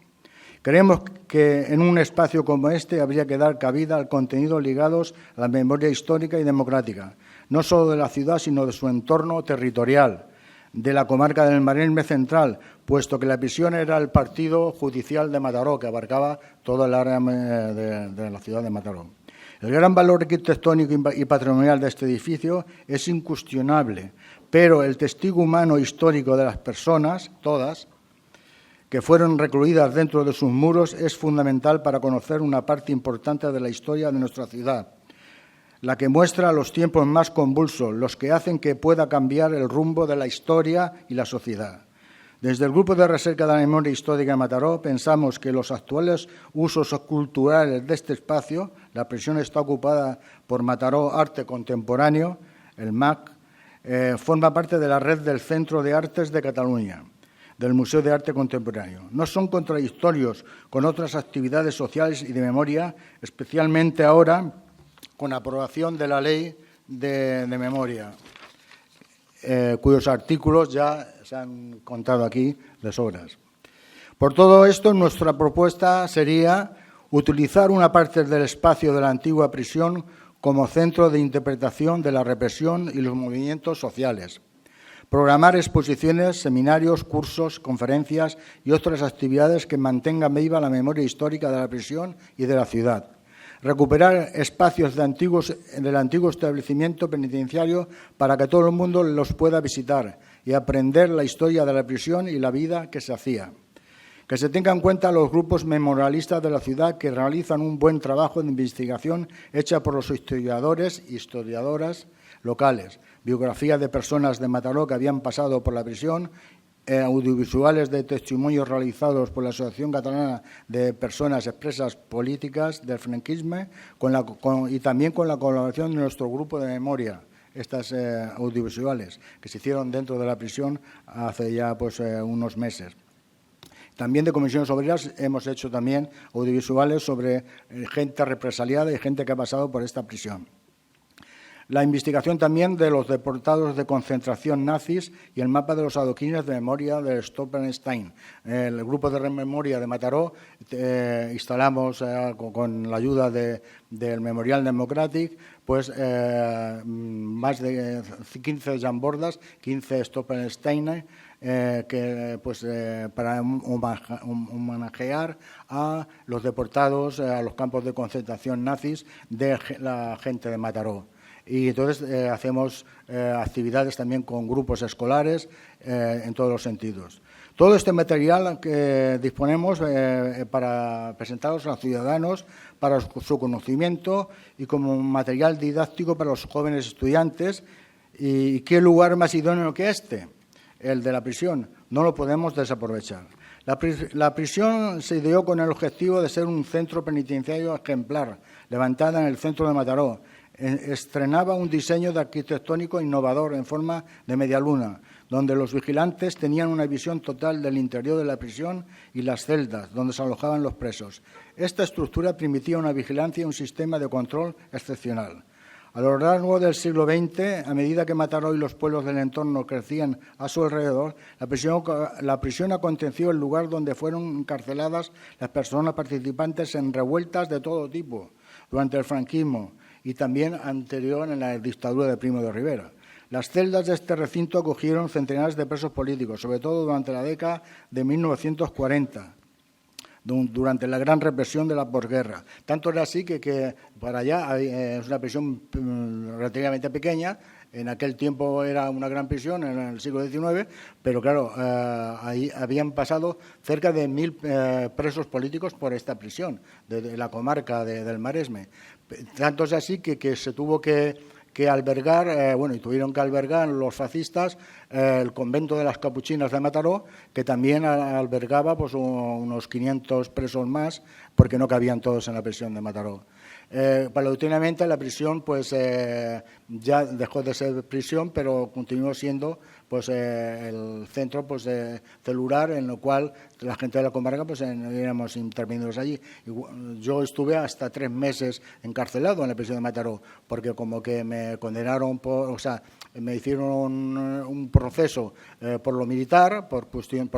Creemos que en un espacio como este habría que dar cabida al contenido ligados a la memoria histórica y democrática, no solo de la ciudad, sino de su entorno territorial, de la comarca del Maresme Central, puesto que la prisión era el partido judicial de Mataró, que abarcaba toda el área de la ciudad de Mataró. El gran valor arquitectónico y patrimonial de este edificio es incuestionable, pero el testigo humano histórico de las personas, todas, que fueron recluidas dentro de sus muros, es fundamental para conocer una parte importante de la historia de nuestra ciudad. la que muestra los tiempos más convulsos, los que hacen que pueda cambiar el rumbo de la historia y la sociedad. Desde el Grupo de Recerca de la Memoria Histórica de Mataró pensamos que los actuales usos culturales de este espacio, la prisión está ocupada por Mataró Arte Contemporáneo, el MAC, forma parte de la red del Centro de Artes de Cataluña, del Museo de Arte Contemporáneo. No son contradictorios con otras actividades sociales y de memoria, especialmente ahora con la aprobación de la Ley de Memoria, cuyos artículos ya se han contado aquí de sobras. Por todo esto, nuestra propuesta sería utilizar una parte del espacio de la antigua prisión como centro de interpretación de la represión y los movimientos sociales, programar exposiciones, seminarios, cursos, conferencias y otras actividades que mantengan viva la memoria histórica de la prisión y de la ciudad, recuperar espacios del antiguo establecimiento penitenciario para que todo el mundo los pueda visitar y aprender la historia de la prisión y la vida que se hacía. Que se tenga en cuenta los grupos memorialistas de la ciudad que realizan un buen trabajo de investigación hecha por los historiadores y historiadoras locales, biografías de personas de Mataró que habían pasado por la prisión, audiovisuales de testimonios realizados por la Asociación Catalana de Personas Expresas Políticas del Franquismo y también con la colaboración de nuestro grupo de memoria, estas audiovisuales que se hicieron dentro de la prisión hace ya unos meses. También de Comisiones Obreras hemos hecho también audiovisuales sobre gente represaliada y gente que ha pasado por esta prisión. La investigación también de los deportados de concentración nazis y el mapa de los adoquines de memoria de Stolperstein. El grupo de memoria de Mataró instalamos con la ayuda del Memorial Democratic más de 15 jambordas, 15 Stolperstein, para homenajear a los deportados a los campos de concentración nazis de la gente de Mataró. Y entonces hacemos actividades también con grupos escolares en todos los sentidos. Todo este material que disponemos para presentarlos a los ciudadanos, para su conocimiento y como material didáctico para los jóvenes estudiantes. ¿Y qué lugar más idóneo que este? El de la prisión. No lo podemos desaprovechar. La prisión se ideó con el objetivo de ser un centro penitenciario ejemplar, levantada en el centro de Mataró. Estrenaba un diseño de arquitectónico innovador en forma de media luna, donde los vigilantes tenían una visión total del interior de la prisión y las celdas donde se alojaban los presos. Esta estructura permitía una vigilancia y un sistema de control excepcional. A lo largo del siglo XX, a medida que Mataró y los pueblos del entorno crecían a su alrededor, la prisión aconteció el lugar donde fueron encarceladas las personas participantes en revueltas de todo tipo durante el franquismo y también anterior en la dictadura de Primo de Rivera. Las celdas de este recinto acogieron centenares de presos políticos, sobre todo durante la década de 1940, durante la gran represión de la posguerra. Tanto era así que para allá es una prisión relativamente pequeña. En aquel tiempo era una gran prisión, en el siglo XIX, pero claro, ahí habían pasado cerca de 1.000 presos políticos por esta prisión, de la comarca del Maresme. Tanto es así que se tuvo que albergar, y tuvieron que albergar los fascistas el convento de las Capuchinas de Mataró, que también albergaba unos 500 presos más, porque no cabían todos en la prisión de Mataró. Paulatinamente la prisión ya dejó de ser prisión, pero continuó siendo el centro celular en el cual la gente de la comarca éramos intervenidos allí. Yo estuve hasta 3 meses encarcelado en la prisión de Mataró, porque como que me condenaron me hicieron un proceso por lo militar, por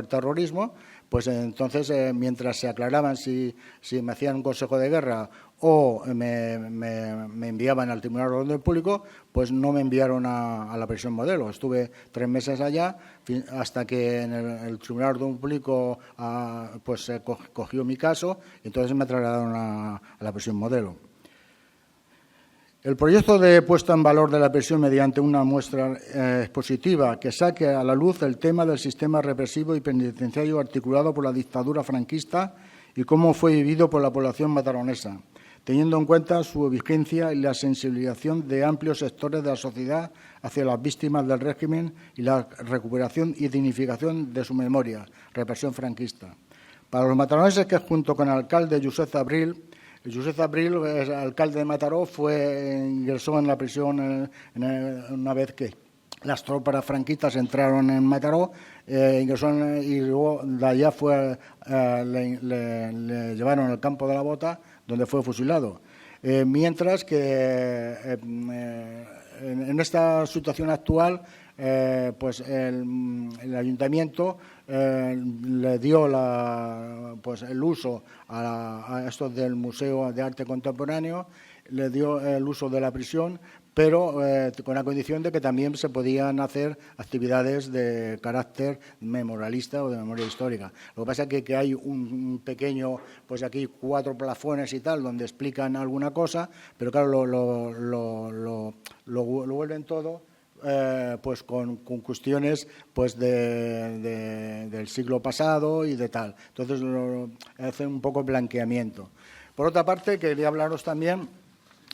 terrorismo. Pues entonces, mientras se aclaraban si me hacían un consejo de guerra o me enviaban al Tribunal de Orden Público, pues no me enviaron a la prisión modelo. Estuve 3 meses allá hasta que en el Tribunal de Orden Público cogió mi caso y entonces me trasladaron a la prisión modelo. El proyecto de puesta en valor de la prisión mediante una muestra expositiva que saque a la luz el tema del sistema represivo y penitenciario articulado por la dictadura franquista y cómo fue vivido por la población mataronesa. teniendo en cuenta su vigencia y la sensibilización de amplios sectores de la sociedad hacia las víctimas del régimen y la recuperación y dignificación de su memoria, represión franquista. Para los mataroneses, que junto con el alcalde Josep Abril, el alcalde de Mataró, ingresó en la prisión una vez que las tropas franquistas entraron en Mataró, ingresó y luego de allá le llevaron al campo de la Bota, donde fue fusilado. Mientras que en esta situación actual, pues el ayuntamiento le dio el uso a esto del Museo de Arte Contemporáneo, le dio el uso de la prisión, pero con la condición de que también se podían hacer actividades de carácter memorialista o de memoria histórica. Lo que pasa es que hay un pequeño, pues aquí 4 plafones y tal, donde explican alguna cosa, pero claro, lo vuelven todo pues con cuestiones pues del siglo pasado y de tal. Entonces hacen un poco blanqueamiento. Por otra parte, quería hablaros también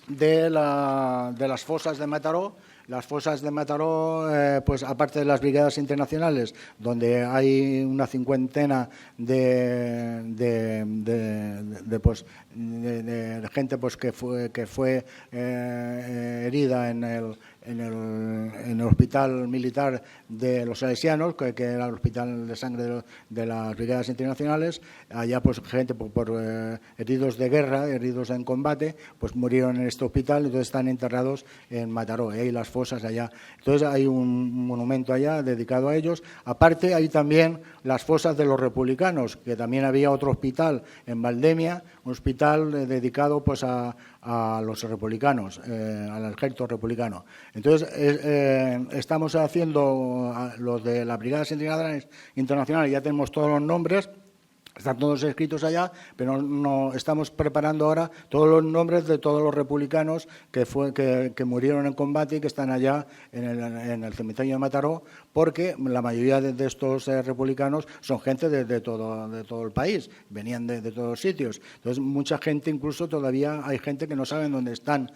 de las fosas de Mataró. Las fosas de Mataró, pues aparte de las brigadas internacionales, donde hay una cincuentena de gente pues que fue herida en el hospital militar de los salesianos, que era el hospital de sangre de las brigadas internacionales. Allá pues gente por heridos de guerra, heridos en combate, pues murieron en este hospital, entonces están enterrados en Mataró, y hay las fosas allá. Entonces hay un monumento allá dedicado a ellos. Aparte hay también las fosas de los republicanos, que también había otro hospital en Valdemia, un hospital dedicado pues a los republicanos, al ejército republicano. Entonces, estamos haciendo los de las brigadas internacionales, ya tenemos todos los nombres, están todos escritos allá, pero no estamos preparando ahora todos los nombres de todos los republicanos que murieron en combate y que están allá en el cementerio de Mataró, porque la mayoría de estos republicanos son gente de todo el país, venían de todos los sitios. Entonces, mucha gente, incluso todavía hay gente que no saben dónde están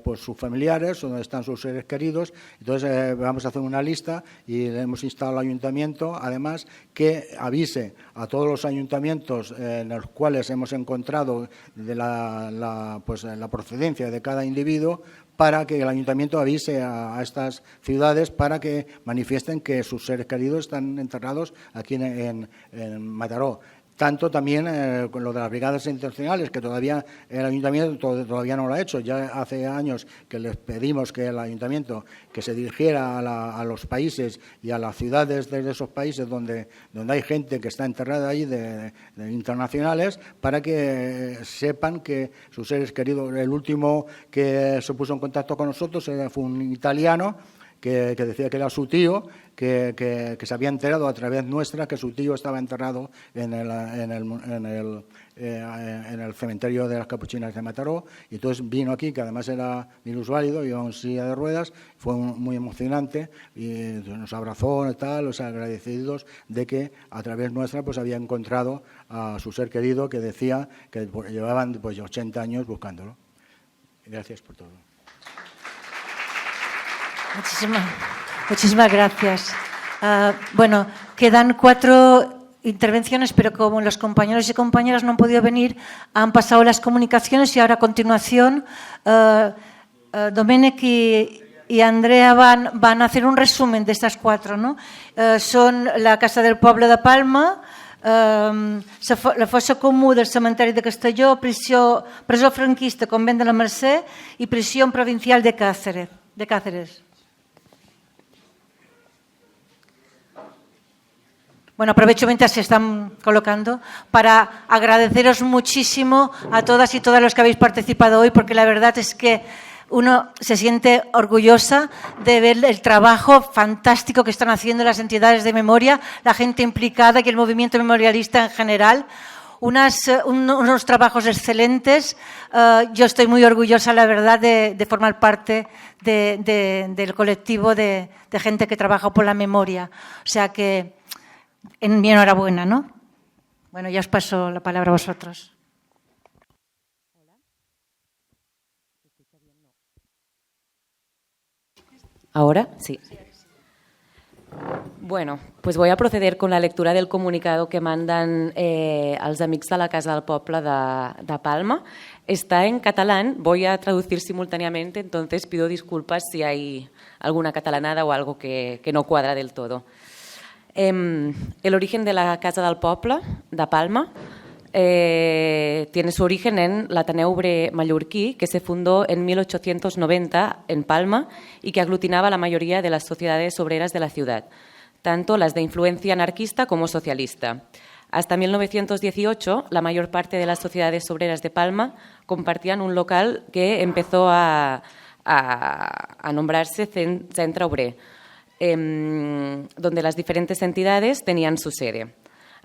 pues sus familiares o dónde están sus seres queridos. Entonces, vamos a hacer una lista y hemos instado al ayuntamiento, además, que avise a todos los ayuntamientos en los cuales hemos encontrado de la procedencia de cada individuo, para que el ayuntamiento avise a estas ciudades para que manifiesten que sus seres queridos están enterrados aquí en Mataró. Tanto también con lo de las brigadas internacionales, que todavía el ayuntamiento todavía no lo ha hecho. Ya hace años que les pedimos que el ayuntamiento que se dirigiera a los países y a las ciudades de esos países donde hay gente que está enterrada ahí de internacionales, para que sepan que sus seres queridos. El último que se puso en contacto con nosotros fue un italiano que decía que era su tío, que se había enterado a través nuestra que su tío estaba enterrado en el cementerio de las Capuchinas de Mataró, y entonces vino aquí, que además era minusválido, iba en silla de ruedas, fue muy emocionante y nos abrazó y tal, agradecidos de que a través nuestra pues había encontrado a su ser querido, que decía que llevaban pues 80 años buscándolo. Gracias por todo. Muchísimas gracias. Bueno, quedan 4 intervenciones, pero como los compañeros y compañeras no han podido venir, han pasado las comunicaciones y ahora a continuación Domènec y Andrea van a hacer un resumen de estas 4, ¿no? Son la Casa del Poble de Palma, la fossa comú del cementeri de Castelló, presó franquista Convent de la Mercè i prisió provincial de Cáceres. Bueno, aprovecho mientras se están colocando para agradeceros muchísimo a todas y todos los que habéis participado hoy, porque la verdad es que uno se siente orgullosa de ver el trabajo fantástico que están haciendo las entidades de memoria, la gente implicada y el movimiento memorialista en general. Unos trabajos excelentes. Yo estoy muy orgullosa, la verdad, de formar parte del colectivo de gente que trabaja por la memoria. O sea que en mi enhorabuena, ¿no? Bueno, ya os paso la palabra a vosotros. ¿Ahora? Sí. Bueno, pues voy a proceder con la lectura del comunicado que mandan als amics de la Casa del Poble de Palma. Está en catalán, voy a traducir simultáneamente, entonces pido disculpas si hay alguna catalanada o algo que no cuadra del todo. El origen de la Casa del Poble de Palma tiene su origen en l'Ateneu Obrer Mallorquí, que se fundó en 1890 en Palma y que aglutinaba la mayoría de las sociedades obreras de la ciudad, tanto las de influencia anarquista como socialista. Hasta 1918, la mayor parte de las sociedades obreras de Palma compartían un local que empezó a nombrarse Centre Obrer, donde las diferentes entidades tenían su sede.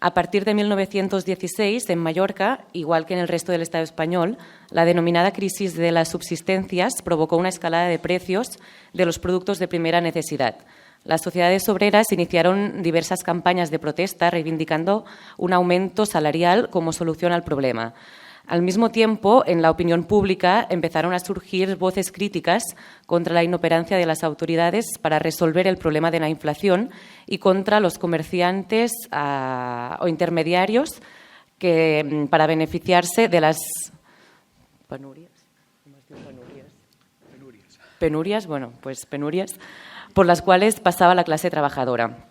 A partir de 1916, en Mallorca, igual que en el resto del Estado español, la denominada crisis de las subsistencias provocó una escalada de precios de los productos de primera necesidad. Las sociedades obreras iniciaron diversas campañas de protesta reivindicando un aumento salarial como solución al problema. Al mismo tiempo, en la opinión pública empezaron a surgir voces críticas contra la inoperancia de las autoridades para resolver el problema de la inflación y contra los comerciantes o intermediarios que, para beneficiarse de las penurias por las cuales pasaba la clase trabajadora.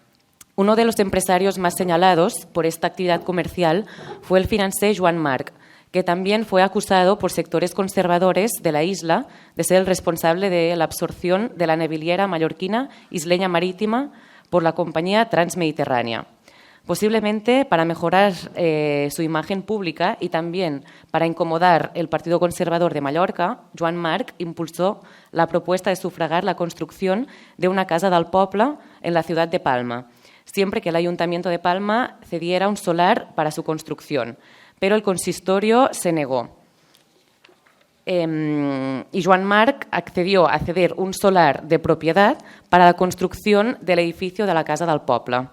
Uno de los empresarios más señalados por esta actividad comercial fue el financer Joan Marc, que también fue acusado por sectores conservadores de la isla de ser el responsable de la absorción de la naviliera mallorquina Isleña Marítima por la compañía Transmediterránea. Posiblemente para mejorar su imagen pública y también para incomodar el Partido Conservador de Mallorca, Joan Marc impulsó la propuesta de sufragar la construcción de una casa del poble en la ciudad de Palma, siempre que el Ayuntamiento de Palma cediera un solar para su construcción. Pero el consistorio se negó. Y Joan Marc accedió a ceder un solar de propiedad para la construcción del edificio de la Casa del Poble.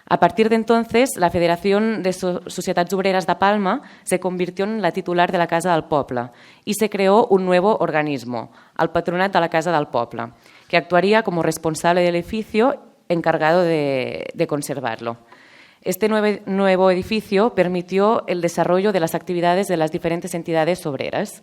A partir de entonces, la Federación de Societats Obreras de Palma se convirtió en la titular de la Casa del Poble y se creó un nuevo organismo, el Patronat de la Casa del Poble, que actuaría como responsable del edificio encargado de conservarlo. Este nuevo edificio permitió el desarrollo de las actividades de las diferentes entidades obreras.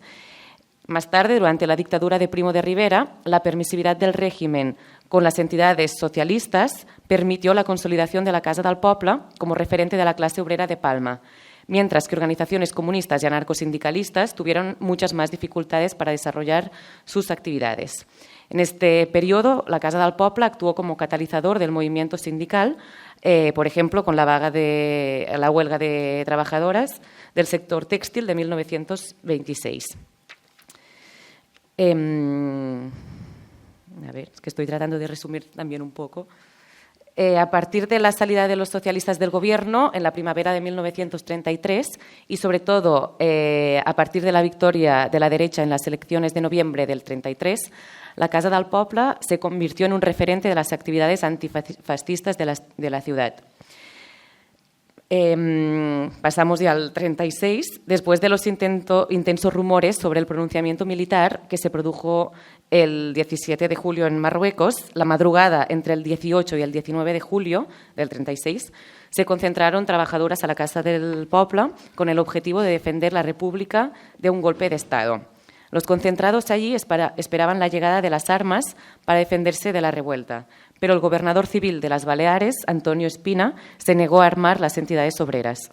Más tarde, durante la dictadura de Primo de Rivera, la permisividad del régimen con las entidades socialistas permitió la consolidación de la Casa del Poble como referente de la clase obrera de Palma, mientras que organizaciones comunistas y anarcosindicalistas tuvieron muchas más dificultades para desarrollar sus actividades. En este periodo, la Casa del Poble actuó como catalizador del movimiento sindical, por ejemplo, con la huelga de trabajadoras del sector textil de 1926. Es que estoy tratando de resumir también un poco. A partir de la salida de los socialistas del gobierno en la primavera de 1933 y sobre todo a partir de la victoria de la derecha en las elecciones de noviembre del 33, la Casa del Poble se convirtió en un referente de las actividades antifascistas de la ciudad. Pasamos ya al 36, después de los intensos rumores sobre el pronunciamiento militar que se produjo el 17 de julio en Marruecos, la madrugada entre el 18 y el 19 de julio del 36, se concentraron trabajadoras a la Casa del Poble con el objetivo de defender la República de un golpe de Estado. Los concentrados allí esperaban la llegada de las armas para defenderse de la revuelta, pero el gobernador civil de las Baleares, Antonio Espina, se negó a armar las entidades obreras.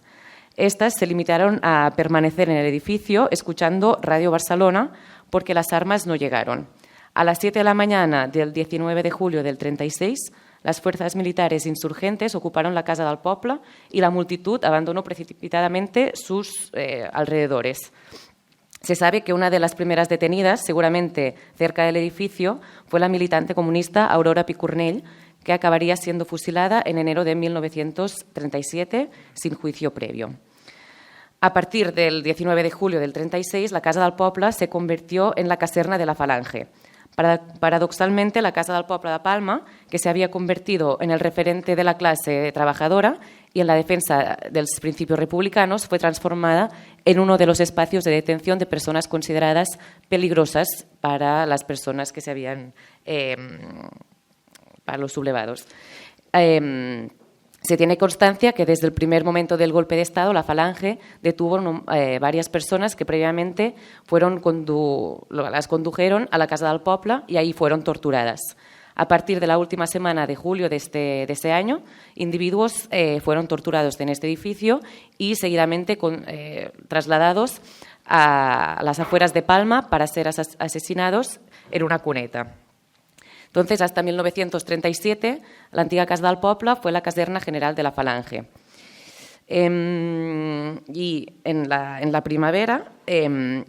Estas se limitaron a permanecer en el edificio escuchando Radio Barcelona porque las armas no llegaron. A las 7 de la mañana del 19 de julio del 36, las fuerzas militares insurgentes ocuparon la Casa del Poble y la multitud abandonó precipitadamente sus alrededores. Se sabe que una de las primeras detenidas, seguramente cerca del edificio, fue la militante comunista Aurora Picornell, que acabaría siendo fusilada en enero de 1937 sin juicio previo. A partir del 19 de julio del 36, la Casa del Poble se convirtió en la caserna de la Falange. Paradoxalmente, la Casa del Poble de Palma, que se había convertido en el referente de la clase trabajadora y en la defensa de los principios republicanos, fue transformada en uno de los espacios de detención de personas consideradas peligrosas para las personas que se habían para los sublevados. Se tiene constancia que desde el primer momento del golpe de Estado la Falange detuvo varias personas que previamente las condujeron a la Casa del Poble y ahí fueron torturadas. A partir de la última semana de julio de este año, individuos fueron torturados en este edificio y seguidamente trasladados a las afueras de Palma para ser asesinados en una cuneta. Entonces, hasta 1937, la antigua Casa del Poble fue la caserna general de la Falange. Y en la primavera,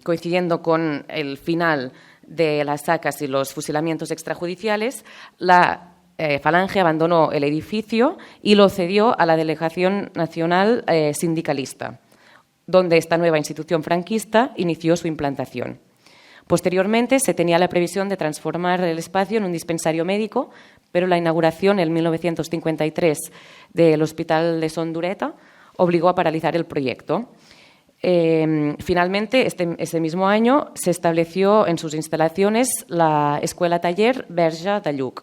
coincidiendo con el final de las sacas y los fusilamientos extrajudiciales, la Falange abandonó el edificio y lo cedió a la Delegación Nacional Sindicalista, donde esta nueva institución franquista inició su implantación. Posteriormente, se tenía la previsión de transformar el espacio en un dispensario médico, pero la inauguración en 1953 del Hospital de Son Dureta obligó a paralizar el proyecto. Finalmente, ese mismo año, se estableció en sus instalaciones la Escuela-Taller Verge de Lluc.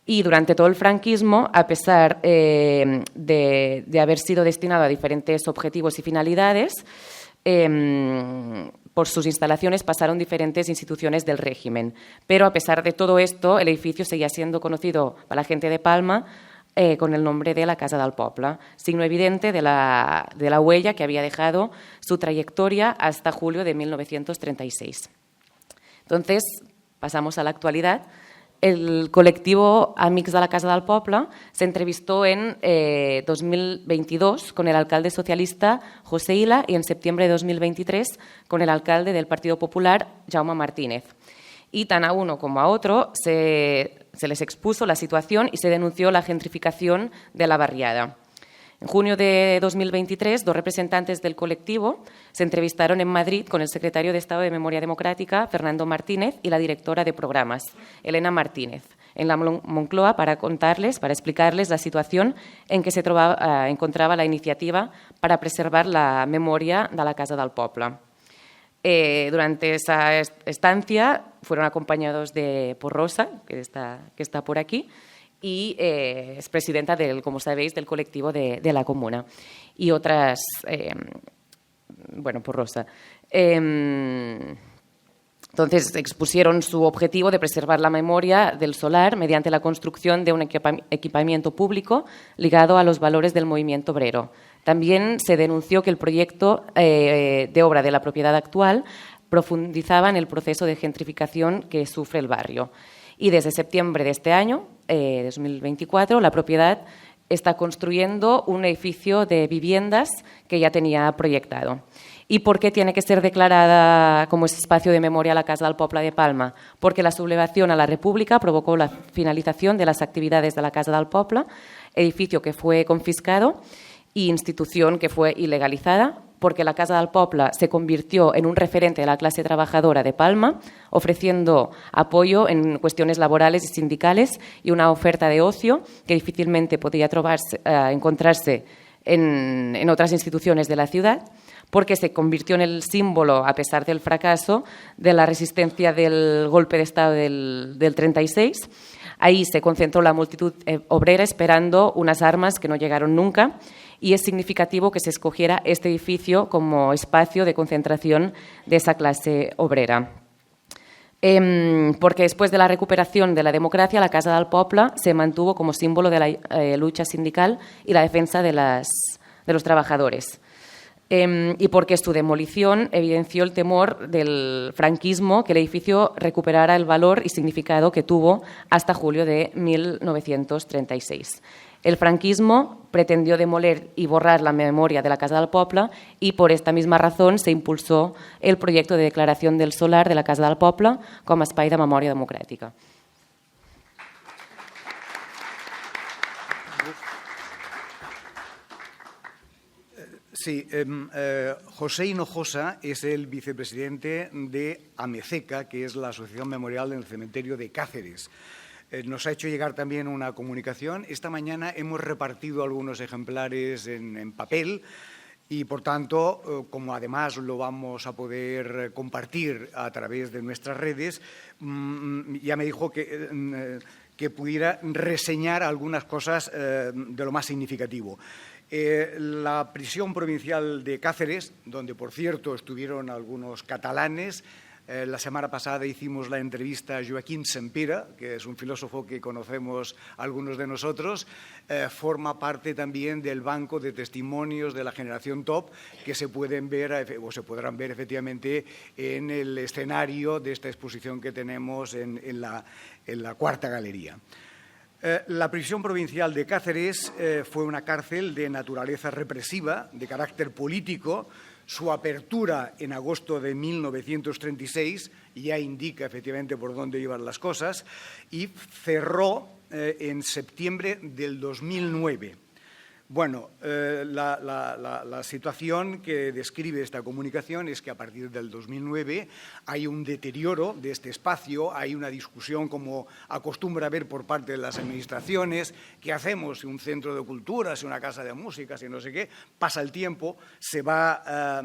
Y durante todo el franquismo, a pesar de haber sido destinado a diferentes objetivos y finalidades, por sus instalaciones pasaron diferentes instituciones del régimen. Pero a pesar de todo esto, el edificio seguía siendo conocido para la gente de Palma con el nombre de la Casa del Poble, signo evidente de la huella que había dejado su trayectoria hasta julio de 1936. Entonces, pasamos a la actualidad. El colectivo Amics de la Casa del Poble se entrevistó en 2022 con el alcalde socialista José Ila y en septiembre de 2023 con el alcalde del Partido Popular, Jaume Martínez. Y tan a uno como a otro se les expuso la situación y se denunció la gentrificación de la barriada. En junio de 2023, dos representantes del colectivo se entrevistaron en Madrid con el secretario de Estado de Memoria Democrática, Fernando Martínez, y la directora de programas, Elena Martínez, en la Moncloa para explicarles la situación en que se encontraba la iniciativa para preservar la memoria de la Casa del Poble. Durante esa estancia fueron acompañados por Rosa, que está por aquí, y es presidenta, como sabéis, del colectivo de la comuna. Y otras, por Rosa. Entonces, expusieron su objetivo de preservar la memoria del solar mediante la construcción de un equipamiento público ligado a los valores del movimiento obrero. También se denunció que el proyecto de obra de la propiedad actual profundizaba en el proceso de gentrificación que sufre el barrio. Y desde septiembre de este año, 2024, la propiedad está construyendo un edificio de viviendas que ya tenía proyectado. ¿Y por qué tiene que ser declarada como espacio de memoria la Casa del Poble de Palma? Porque la sublevación a la República provocó la finalización de las actividades de la Casa del Poble, edificio que fue confiscado y institución que fue ilegalizada, porque la Casa del Poble se convirtió en un referente de la clase trabajadora de Palma, ofreciendo apoyo en cuestiones laborales y sindicales y una oferta de ocio que difícilmente podría encontrarse en otras instituciones de la ciudad, porque se convirtió en el símbolo, a pesar del fracaso, de la resistencia del golpe de Estado del 36. Ahí se concentró la multitud obrera esperando unas armas que no llegaron nunca, y es significativo que se escogiera este edificio como espacio de concentración de esa clase obrera. Porque después de la recuperación de la democracia, la Casa del Poble se mantuvo como símbolo de la lucha sindical y la defensa de los trabajadores. Y porque su demolición evidenció el temor del franquismo que el edificio recuperara el valor y significado que tuvo hasta julio de 1936. El franquismo pretendió demoler y borrar la memoria de la Casa del Poble y por esta misma razón se impulsó el proyecto de declaración del solar de la Casa del Poble com a espai de memòria democràtica. Sí, José Hinojosa es el vicepresidente de AMECECA, que es la Asociación Memorial del Cementerio de Cáceres. Nos ha hecho llegar también una comunicación. Esta mañana hemos repartido algunos ejemplares en papel y, por tanto, como además lo vamos a poder compartir a través de nuestras redes, ya me dijo que que pudiera reseñar algunas cosas de lo más significativo. La prisión provincial de Cáceres, donde, por cierto, estuvieron algunos catalanes. La semana pasada hicimos la entrevista a Joaquín Sempere, que es un filósofo que conocemos algunos de nosotros. Forma parte también del banco de testimonios de la generación Top, que se pueden ver o se podrán ver efectivamente en el escenario de esta exposición que tenemos en la cuarta galería. La prisión provincial de Cáceres fue una cárcel de naturaleza represiva, de carácter político. Su apertura en agosto de 1936 ya indica efectivamente por dónde iban las cosas, y cerró en septiembre del 2009. Bueno, la situación que describe esta comunicación es que a partir del 2009 hay un deterioro de este espacio, hay una discusión, como acostumbra haber por parte de las administraciones: ¿qué hacemos? Si un centro de cultura, si una casa de música, si no sé qué. Pasa el tiempo, se va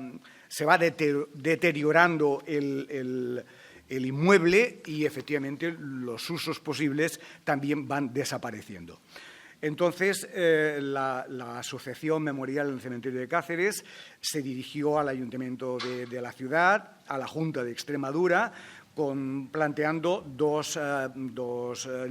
deteriorando el inmueble y efectivamente los usos posibles también van desapareciendo. Entonces, la Asociación Memorial del Cementerio de Cáceres se dirigió al Ayuntamiento de la ciudad, a la Junta de Extremadura, planteando dos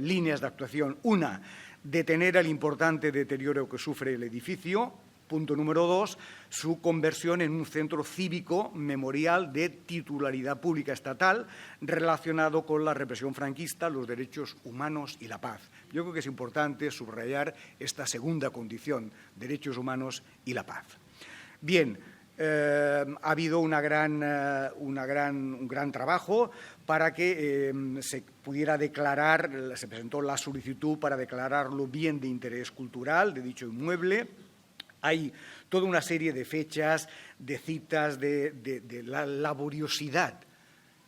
líneas de actuación. Una, detener el importante deterioro que sufre el edificio. Punto número 2, su conversión en un centro cívico memorial de titularidad pública estatal relacionado con la represión franquista, los derechos humanos y la paz. Yo creo que es importante subrayar esta segunda condición, derechos humanos y la paz. Bien, ha habido un gran trabajo para que se pudiera declarar, se presentó la solicitud para declararlo bien de interés cultural de dicho inmueble. Hay toda una serie de fechas, de citas, de la laboriosidad,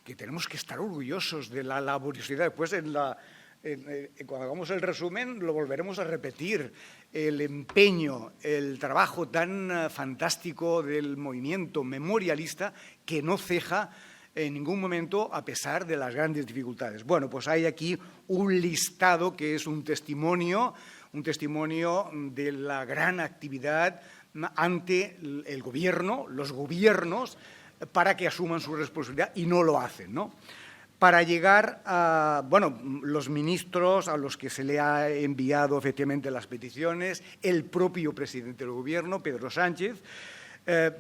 que tenemos que estar orgullosos de la laboriosidad. Después, cuando hagamos el resumen, lo volveremos a repetir. El empeño, el trabajo tan fantástico del movimiento memorialista, que no ceja en ningún momento a pesar de las grandes dificultades. Bueno, pues hay aquí un listado que es un testimonio de la gran actividad ante el gobierno, los gobiernos, para que asuman su responsabilidad, y no lo hacen, ¿no? Para llegar a, los ministros a los que se le ha enviado efectivamente las peticiones, el propio presidente del gobierno, Pedro Sánchez,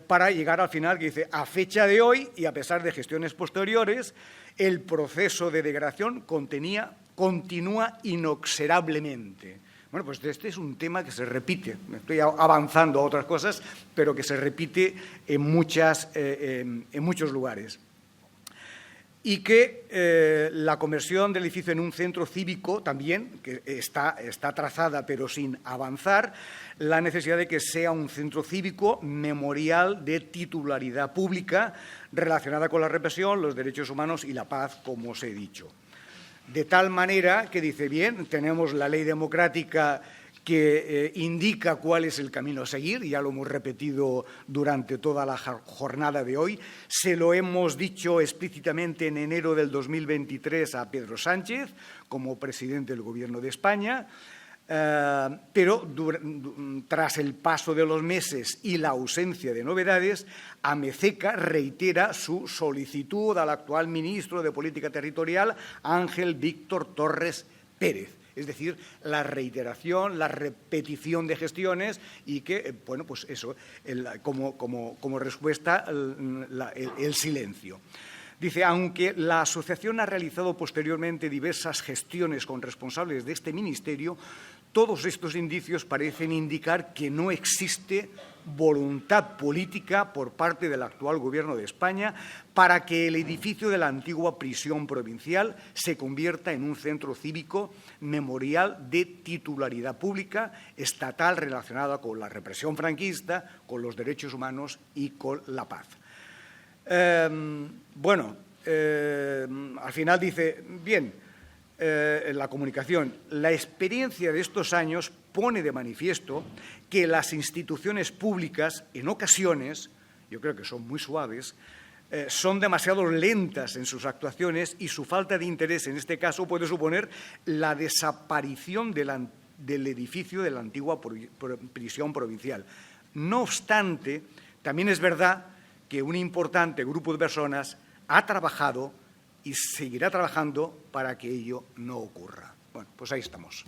para llegar al final, que dice: a fecha de hoy y a pesar de gestiones posteriores, el proceso de degradación continúa inexorablemente. Bueno, pues este es un tema que se repite. Estoy avanzando a otras cosas, pero que se repite en muchos lugares. Y que la conversión del edificio en un centro cívico también, que está trazada pero sin avanzar, la necesidad de que sea un centro cívico memorial de titularidad pública relacionada con la represión, los derechos humanos y la paz, como os he dicho. De tal manera que dice, bien, tenemos la ley democrática que indica cuál es el camino a seguir, ya lo hemos repetido durante toda la jornada de hoy, se lo hemos dicho explícitamente en enero del 2023 a Pedro Sánchez, como presidente del Gobierno de España, pero tras el paso de los meses y la ausencia de novedades, Amezeca reitera su solicitud al actual ministro de Política Territorial, Ángel Víctor Torres Pérez. Es decir, la reiteración, la repetición de gestiones y que, bueno, pues eso, como respuesta, el silencio. Dice, aunque la asociación ha realizado posteriormente diversas gestiones con responsables de este ministerio, todos estos indicios parecen indicar que no existe voluntad política por parte del actual Gobierno de España para que el edificio de la antigua prisión provincial se convierta en un centro cívico memorial de titularidad pública estatal relacionada con la represión franquista, con los derechos humanos y con la paz. Al final dice, bien, la comunicación, la experiencia de estos años pone de manifiesto que las instituciones públicas, en ocasiones, yo creo que son muy suaves, son demasiado lentas en sus actuaciones y su falta de interés en este caso puede suponer la desaparición del edificio de la antigua prisión provincial. No obstante, también es verdad que un importante grupo de personas ha trabajado y seguirá trabajando para que ello no ocurra. Bueno, pues ahí estamos.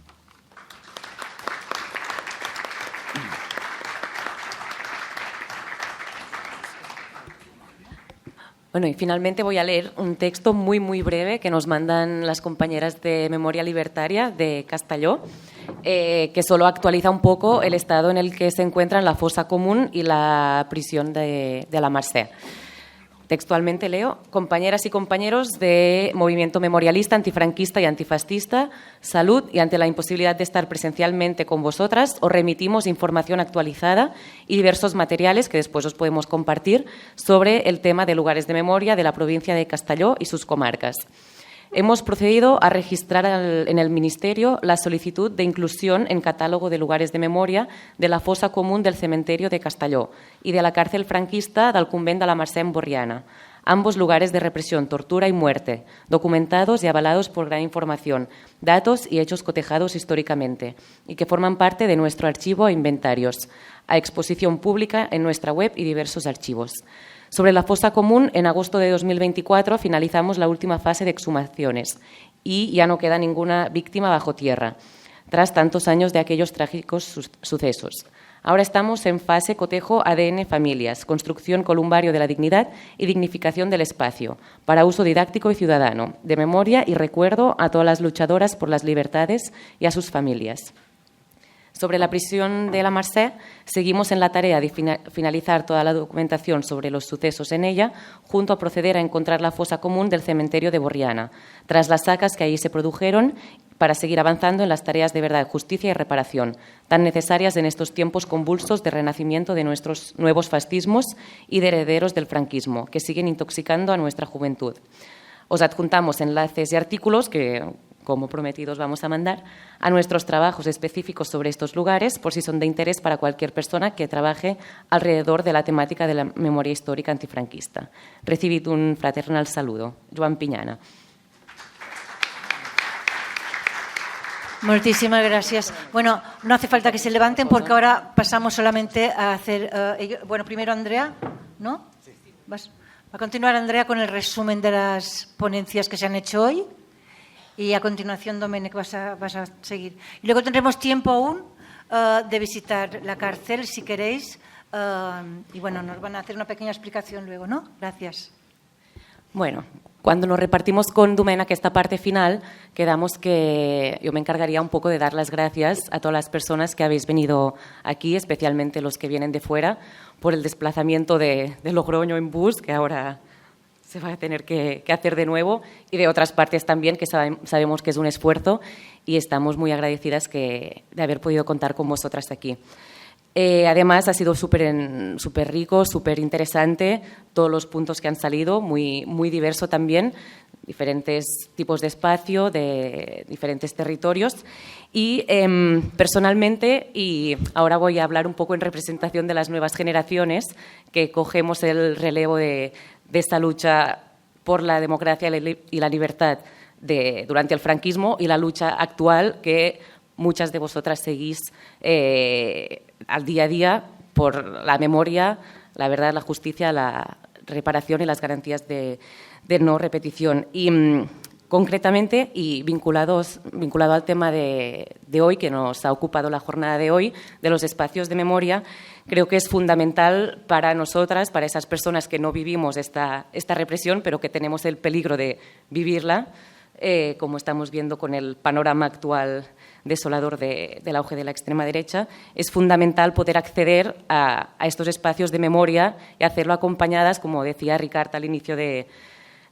Bueno, y finalmente voy a leer un texto muy, muy breve que nos mandan las compañeras de Memoria Libertaria de Castelló, que solo actualiza un poco el estado en el que se encuentran la fosa común y la prisión de la Mercè. Textualmente leo: compañeras y compañeros de Movimiento Memorialista, Antifranquista y Antifascista, salud, y ante la imposibilidad de estar presencialmente con vosotras, os remitimos información actualizada y diversos materiales que después os podemos compartir sobre el tema de lugares de memoria de la provincia de Castelló y sus comarcas. Hemos procedido a registrar en el Ministerio la solicitud de inclusión en catálogo de lugares de memoria de la fosa común del cementerio de Castelló y de la cárcel franquista del convent de la Mercè en Borriana, ambos lugares de represión, tortura y muerte, documentados y avalados por gran información, datos y hechos cotejados históricamente, y que forman parte de nuestro archivo e inventarios, a exposición pública en nuestra web y diversos archivos. Sobre la fosa común, en agosto de 2024 finalizamos la última fase de exhumaciones y ya no queda ninguna víctima bajo tierra, tras tantos años de aquellos trágicos sucesos. Ahora estamos en fase cotejo ADN familias, construcción columbario de la dignidad y dignificación del espacio, para uso didáctico y ciudadano, de memoria y recuerdo a todas las luchadoras por las libertades y a sus familias. Sobre la prisión de la Mercè, seguimos en la tarea de finalizar toda la documentación sobre los sucesos en ella, junto a proceder a encontrar la fosa común del cementerio de Borriana, tras las sacas que allí se produjeron, para seguir avanzando en las tareas de verdad, justicia y reparación, tan necesarias en estos tiempos convulsos de renacimiento de nuestros nuevos fascismos y de herederos del franquismo, que siguen intoxicando a nuestra juventud. Os adjuntamos enlaces y artículos que, como prometidos, vamos a mandar a nuestros trabajos específicos sobre estos lugares, por si son de interés para cualquier persona que trabaje alrededor de la temática de la memoria histórica antifranquista. Recibid un fraternal saludo. Joan Piñana. Muchísimas gracias. Bueno, no hace falta que se levanten porque ahora pasamos solamente a hacer... bueno, primero Andrea, ¿no? Va a continuar Andrea con el resumen de las ponencias que se han hecho hoy. Y a continuación, Domènec, vas a seguir. Y luego tendremos tiempo aún de visitar la cárcel, si queréis. Y bueno, nos van a hacer una pequeña explicación luego, ¿no? Gracias. Bueno, cuando nos repartimos con Domènec esta parte final, quedamos que yo me encargaría un poco de dar las gracias a todas las personas que habéis venido aquí, especialmente los que vienen de fuera, por el desplazamiento de Logroño en bus, que ahora se va a tener que hacer de nuevo, y de otras partes también, que sabemos que es un esfuerzo, y estamos muy agradecidas de haber podido contar con vosotras aquí. Además, ha sido súper rico, súper interesante, todos los puntos que han salido, muy, muy diverso también, diferentes tipos de espacio, de diferentes territorios. Y personalmente, y ahora voy a hablar un poco en representación de las nuevas generaciones, que cogemos el relevo de esta lucha por la democracia y la libertad durante el franquismo y la lucha actual que muchas de vosotras seguís al día a día por la memoria, la verdad, la justicia, la reparación y las garantías de no repetición. Y concretamente, y vinculado al tema de hoy, que nos ha ocupado la jornada de hoy, de los espacios de memoria, creo que es fundamental para nosotras, para esas personas que no vivimos esta represión, pero que tenemos el peligro de vivirla, como estamos viendo con el panorama actual desolador del auge de la extrema derecha, es fundamental poder acceder a estos espacios de memoria y hacerlo acompañadas, como decía Ricard al inicio de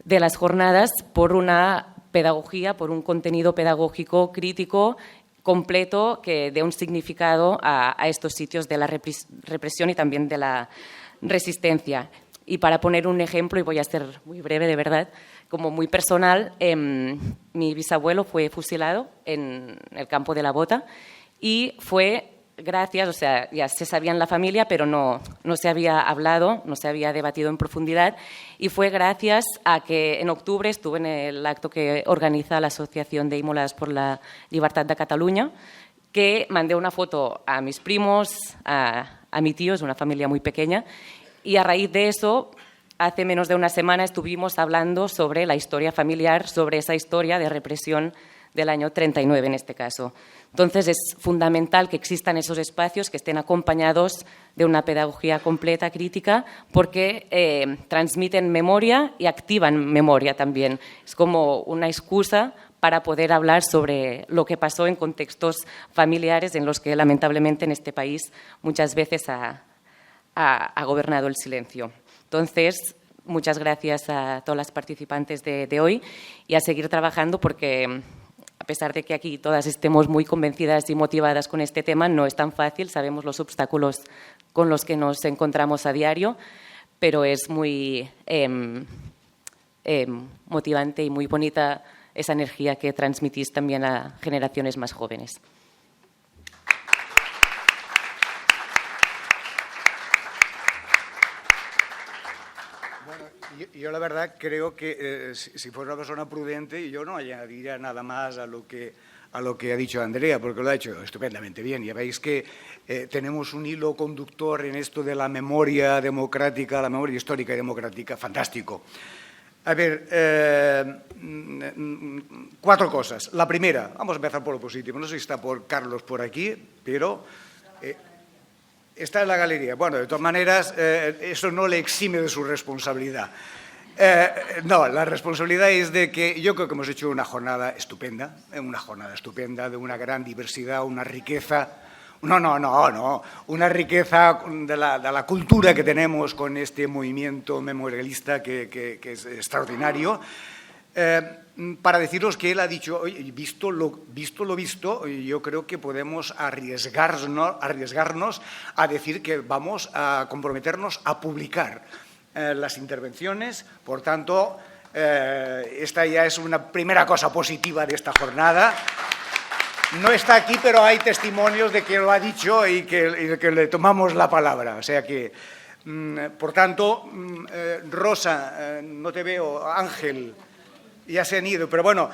las jornadas, por una pedagogía, por un contenido pedagógico crítico completo que dé un significado a estos sitios de la represión y también de la resistencia. Y para poner un ejemplo, y voy a ser muy breve de verdad, como muy personal, mi bisabuelo fue fusilado en el campo de la Bota y fue gracias, o sea, ya se sabía en la familia, pero no se había hablado, no se había debatido en profundidad, y fue gracias a que en octubre estuve en el acto que organiza la Asociación de Imolas por la Libertad de Cataluña, que mandé una foto a mis primos, a mi tío, es una familia muy pequeña, y a raíz de eso, hace menos de una semana estuvimos hablando sobre la historia familiar, sobre esa historia de represión del año 39 en este caso. Entonces, es fundamental que existan esos espacios que estén acompañados de una pedagogía completa, crítica, porque transmiten memoria y activan memoria también. Es como una excusa para poder hablar sobre lo que pasó en contextos familiares en los que, lamentablemente, en este país muchas veces ha gobernado el silencio. Entonces, muchas gracias a todas las participantes de hoy y a seguir trabajando porque, a pesar de que aquí todas estemos muy convencidas y motivadas con este tema, no es tan fácil, sabemos los obstáculos con los que nos encontramos a diario, pero es muy motivante y muy bonita esa energía que transmitís también a generaciones más jóvenes. Yo la verdad creo que si fuera una persona prudente yo no añadiría nada más a lo que ha dicho Andrea, porque lo ha hecho estupendamente bien. Ya veis que tenemos un hilo conductor en esto de la memoria democrática, la memoria histórica y democrática, fantástico. A ver, 4 cosas. La primera, vamos a empezar por lo positivo. No sé si está Carlos por aquí, pero está en la galería. Bueno, de todas maneras, eso no le exime de su responsabilidad. No, la responsabilidad es de que yo creo que hemos hecho una jornada estupenda, de una gran diversidad, una riqueza. Una riqueza de la cultura que tenemos con este movimiento memorialista que es extraordinario. Para deciros que él ha dicho, oye, visto lo visto, yo creo que podemos arriesgarnos a decir que vamos a comprometernos a publicar las intervenciones. Por tanto, esta ya es una primera cosa positiva de esta jornada. No está aquí, pero hay testimonios de que lo ha dicho y que le tomamos la palabra. O sea que, por tanto, Rosa, no te veo, Ángel, ya se han ido, pero bueno,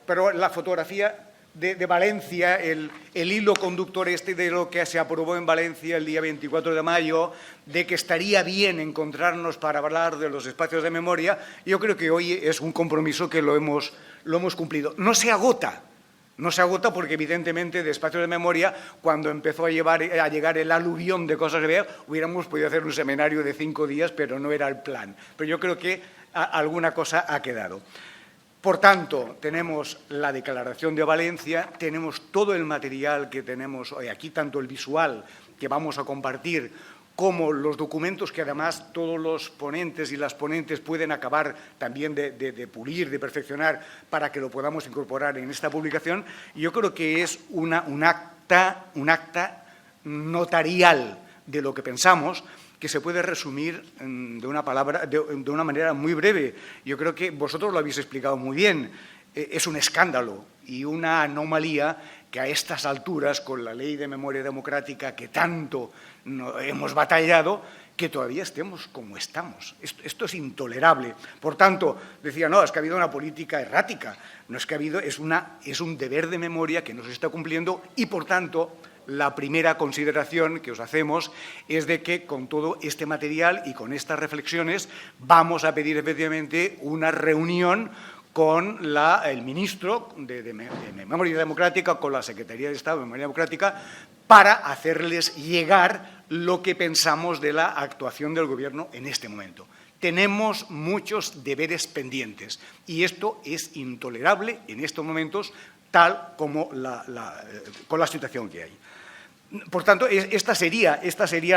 pero la fotografía de Valencia, el hilo conductor de lo que se aprobó en Valencia el día 24 de mayo, de que estaría bien encontrarnos para hablar de los espacios de memoria, yo creo que hoy es un compromiso que lo hemos cumplido. No se agota porque evidentemente de espacios de memoria, cuando empezó a llegar el aluvión de cosas que veo, hubiéramos podido hacer un seminario de 5 días, pero no era el plan. Pero yo creo que alguna cosa ha quedado. Por tanto, tenemos la Declaración de Valencia, tenemos todo el material que tenemos hoy aquí, tanto el visual que vamos a compartir como los documentos que además todos los ponentes y las ponentes pueden acabar también de pulir, de perfeccionar para que lo podamos incorporar en esta publicación. Yo creo que es un acta notarial de lo que pensamos, que se puede resumir de una manera muy breve. Yo creo que vosotros lo habéis explicado muy bien. Es un escándalo y una anomalía que a estas alturas, con la Ley de Memoria Democrática que tanto hemos batallado, que todavía estemos como estamos. Esto es intolerable. Por tanto, decía, no, es que ha habido una política errática. No es que ha habido, es un deber de memoria que no se está cumpliendo y, por tanto, la primera consideración que os hacemos es de que con todo este material y con estas reflexiones vamos a pedir efectivamente una reunión con el ministro de Memoria Democrática, con la Secretaría de Estado de Memoria Democrática, para hacerles llegar lo que pensamos de la actuación del Gobierno en este momento. Tenemos muchos deberes pendientes y esto es intolerable en estos momentos, tal como con la situación que hay. Por tanto, esta sería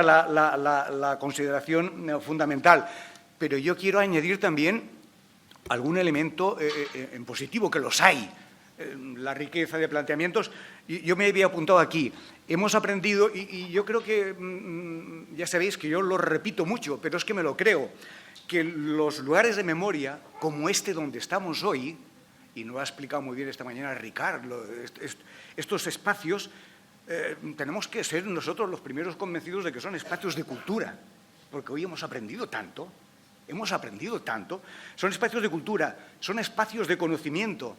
la consideración fundamental. Pero yo quiero añadir también algún elemento en positivo, que los hay, la riqueza de planteamientos. Yo me había apuntado aquí. Hemos aprendido, y yo creo que, ya sabéis que yo lo repito mucho, pero es que me lo creo, que los lugares de memoria, como este donde estamos hoy, y no ha explicado muy bien esta mañana Ricardo, estos espacios tenemos que ser nosotros los primeros convencidos de que son espacios de cultura, porque hoy hemos aprendido tanto, son espacios de cultura, son espacios de conocimiento,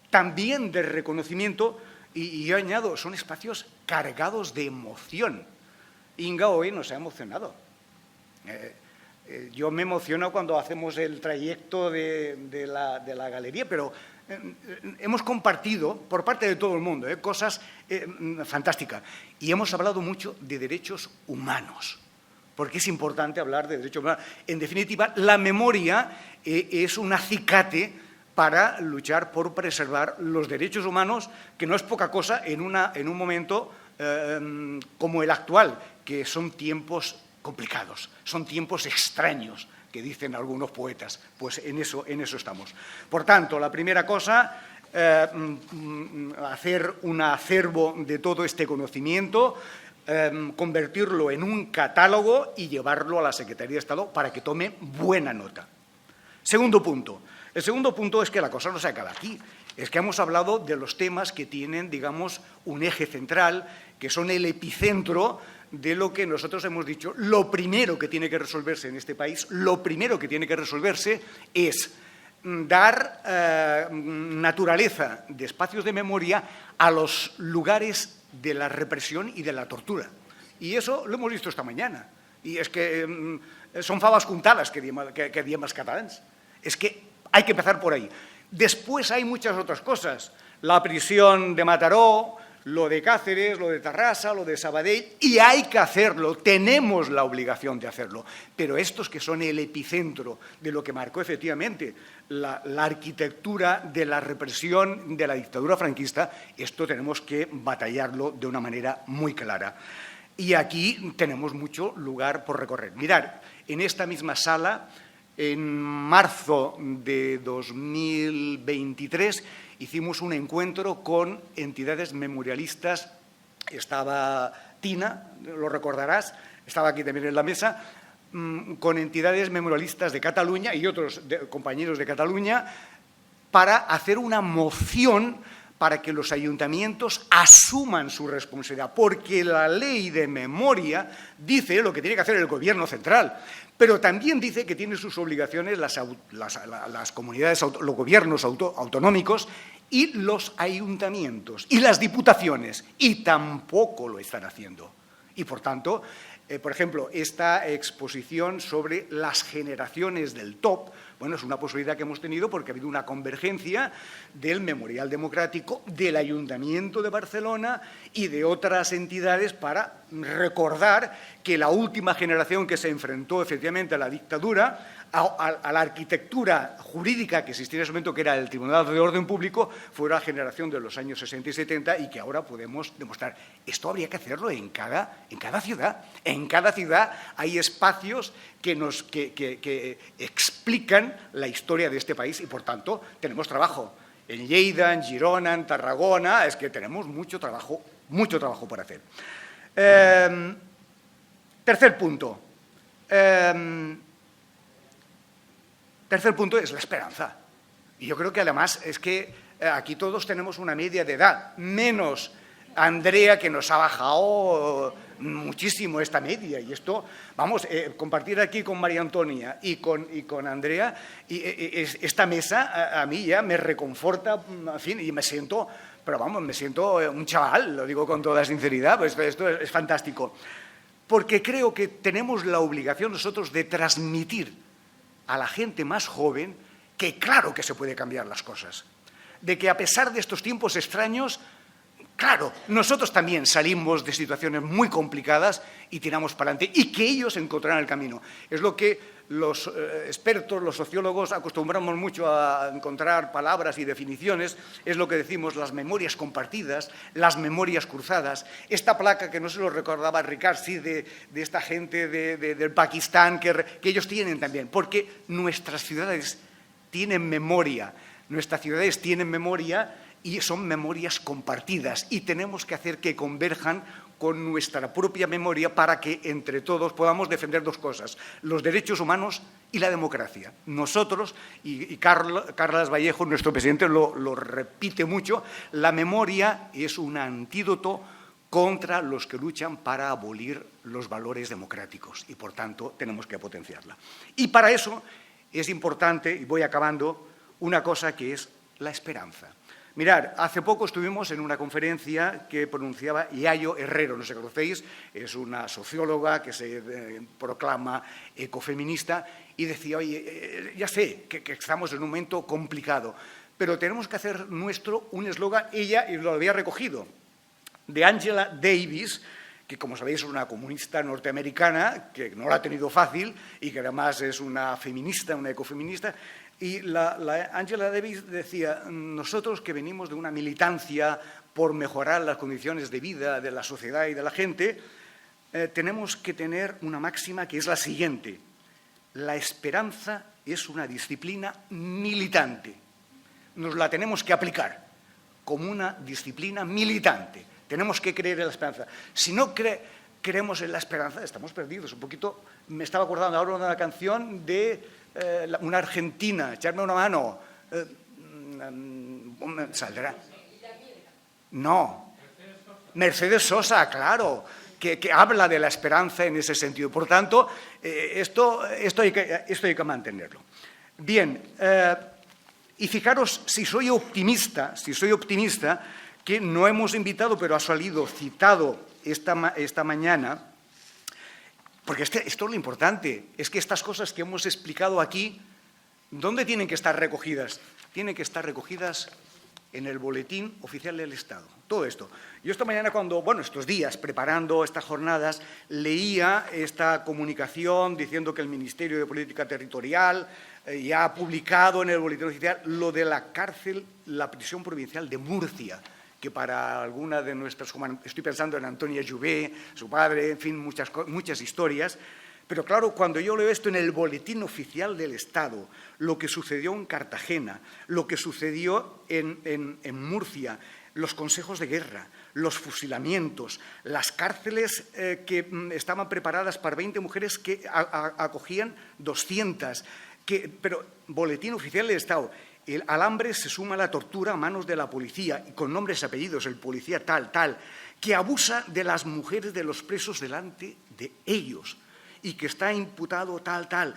también de reconocimiento, y yo añado, son espacios cargados de emoción. Inga hoy nos ha emocionado. Yo me emociono cuando hacemos el trayecto de la galería, pero hemos compartido, por parte de todo el mundo, cosas fantásticas. Y hemos hablado mucho de derechos humanos, porque es importante hablar de derechos humanos. En definitiva, la memoria es un acicate para luchar por preservar los derechos humanos, que no es poca cosa en un momento como el actual, que son tiempos complicados, son tiempos extraños, que dicen algunos poetas. Pues en eso estamos. Por tanto, la primera cosa, hacer un acervo de todo este conocimiento, convertirlo en un catálogo y llevarlo a la Secretaría de Estado para que tome buena nota. Segundo punto. El segundo punto es que la cosa no se acaba aquí. Es que hemos hablado de los temas que tienen, digamos, un eje central, que son el epicentro de lo que nosotros hemos dicho. Lo primero que tiene que resolverse en este país, es dar naturaleza de espacios de memoria a los lugares de la represión y de la tortura. Y eso lo hemos visto esta mañana. Y es que son faves comptades, que diem els catalans. Es que hay que empezar por ahí. Después hay muchas otras cosas. La prisión de Mataró, lo de Cáceres, lo de Tarrasa, lo de Sabadell, y hay que hacerlo, tenemos la obligación de hacerlo. Pero estos que son el epicentro de lo que marcó efectivamente la arquitectura de la represión de la dictadura franquista, esto tenemos que batallarlo de una manera muy clara. Y aquí tenemos mucho lugar por recorrer. Mirad, en esta misma sala, en marzo de 2023, hicimos un encuentro con entidades memorialistas. Estaba Tina, lo recordarás, estaba aquí también en la mesa, con entidades memorialistas de Cataluña y otros compañeros de Cataluña, para hacer una moción para que los ayuntamientos asuman su responsabilidad, porque la ley de memoria dice lo que tiene que hacer el gobierno central, pero también dice que tienen sus obligaciones las comunidades, los gobiernos autonómicos y los ayuntamientos y las diputaciones, y tampoco lo están haciendo. Y, por tanto, por ejemplo, esta exposición sobre las generaciones del TOP, bueno, es una posibilidad que hemos tenido porque ha habido una convergencia del Memorial Democrático, del Ayuntamiento de Barcelona y de otras entidades para recordar que la última generación que se enfrentó efectivamente a la dictadura, a la arquitectura jurídica que existía en ese momento, que era el Tribunal de Orden Público, fue la generación de los años 60 y 70 y que ahora podemos demostrar. Esto habría que hacerlo en cada ciudad. En cada ciudad hay espacios que explican la historia de este país y, por tanto, tenemos trabajo. En Lleida, en Girona, en Tarragona, es que tenemos mucho trabajo por hacer. Tercer punto. Tercer punto es la esperanza. Y yo creo que además es que aquí todos tenemos una media de edad, menos Andrea, que nos ha bajado muchísimo esta media. Y esto, vamos, compartir aquí con María Antonia y con Andrea, esta mesa a mí ya me reconforta, en fin, y me siento, pero vamos, me siento un chaval, lo digo con toda sinceridad, pues esto es fantástico. Porque creo que tenemos la obligación nosotros de transmitir a la gente más joven que claro que se puede cambiar las cosas, de que a pesar de estos tiempos extraños, claro, nosotros también salimos de situaciones muy complicadas y tiramos para adelante, y que ellos encontrarán el camino. Es lo que los expertos, los sociólogos, acostumbramos mucho a encontrar palabras y definiciones, es lo que decimos, las memorias compartidas, las memorias cruzadas. Esta placa que no se lo recordaba Ricard, sí, de esta gente del Pakistán, que ellos tienen también, porque nuestras ciudades tienen memoria, y son memorias compartidas, y tenemos que hacer que converjan con nuestra propia memoria para que entre todos podamos defender dos cosas, los derechos humanos y la democracia. Nosotros, y Carles Vallejo, nuestro presidente, lo repite mucho, la memoria es un antídoto contra los que luchan para abolir los valores democráticos y, por tanto, tenemos que potenciarla. Y para eso es importante, y voy acabando, una cosa que es la esperanza. Mirad, hace poco estuvimos en una conferencia que pronunciaba Yayo Herrero, no sé si conocéis, es una socióloga que se proclama ecofeminista y decía, oye, ya sé que estamos en un momento complicado, pero tenemos que hacer nuestro un eslogan, ella y lo había recogido, de Angela Davis, que como sabéis es una comunista norteamericana, que no la ha tenido fácil y que además es una feminista, una ecofeminista. Y la Angela Davis decía, nosotros que venimos de una militancia por mejorar las condiciones de vida de la sociedad y de la gente, tenemos que tener una máxima que es la siguiente: la esperanza es una disciplina militante. Nos la tenemos que aplicar como una disciplina militante. Tenemos que creer en la esperanza. Si no creemos en la esperanza, estamos perdidos. Un poquito, me estaba acordando ahora de una canción de una argentina, echarme una mano. ¿Saldrá? No. Mercedes Sosa, claro, que habla de la esperanza en ese sentido. Por tanto, esto hay que mantenerlo. Bien, y fijaros, si soy optimista, que no hemos invitado, pero ha salido citado esta mañana, porque esto es lo importante, es que estas cosas que hemos explicado aquí, ¿dónde tienen que estar recogidas? Tienen que estar recogidas en el Boletín Oficial del Estado. Todo esto. Yo esta mañana estos días, preparando estas jornadas, leía esta comunicación diciendo que el Ministerio de Política Territorial ya ha publicado en el Boletín Oficial lo de la cárcel, la prisión provincial de Murcia, que para alguna de nuestras, estoy pensando en Antonia Jouvet, su padre, en fin, muchas historias. Pero claro, cuando yo leo esto en el Boletín Oficial del Estado, lo que sucedió en Cartagena, lo que sucedió en Murcia, los consejos de guerra, los fusilamientos, las cárceles que estaban preparadas para 20 mujeres que acogían 200, pero Boletín Oficial del Estado. El alambre se suma a la tortura a manos de la policía, y con nombres y apellidos, el policía tal, que abusa de las mujeres de los presos delante de ellos y que está imputado tal.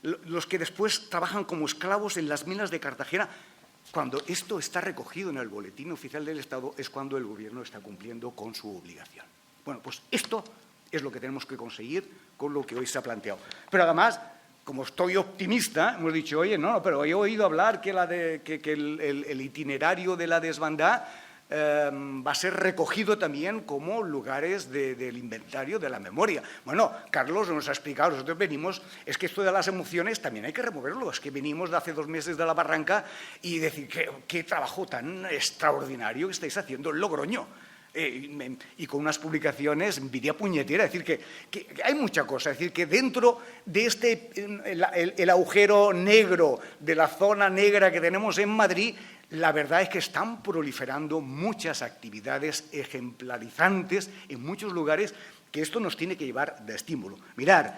Los que después trabajan como esclavos en las minas de Cartagena. Cuando esto está recogido en el Boletín Oficial del Estado es cuando el Gobierno está cumpliendo con su obligación. Bueno, pues esto es lo que tenemos que conseguir con lo que hoy se ha planteado. Pero además, como estoy optimista, hemos dicho, oye, no, pero he oído hablar que el itinerario de la desbandada va a ser recogido también como lugares del inventario de la memoria. Bueno, Carlos nos ha explicado, nosotros venimos, es que esto de las emociones también hay que removerlo, es que venimos de hace 2 meses de la Barranca y decir, qué trabajo tan extraordinario que estáis haciendo en Logroño. Y con unas publicaciones envidia puñetera, es decir, que hay mucha cosa, es decir, que dentro de el agujero negro, de la zona negra que tenemos en Madrid, la verdad es que están proliferando muchas actividades ejemplarizantes en muchos lugares, que esto nos tiene que llevar de estímulo. Mirad,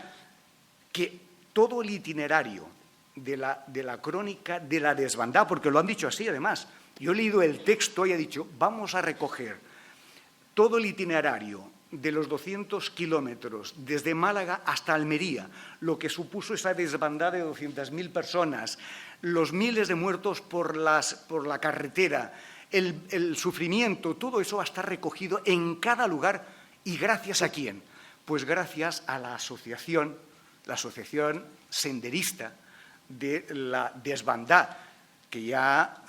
que todo el itinerario de la crónica de la desbandada, porque lo han dicho así además, yo he leído el texto y he dicho, vamos a recoger todo el itinerario de los 200 kilómetros desde Málaga hasta Almería, lo que supuso esa desbandada de 200.000 personas, los miles de muertos por la carretera, el sufrimiento, todo eso va a estar recogido en cada lugar. ¿Y gracias a quién? Pues gracias a la asociación senderista de la desbandada, que ya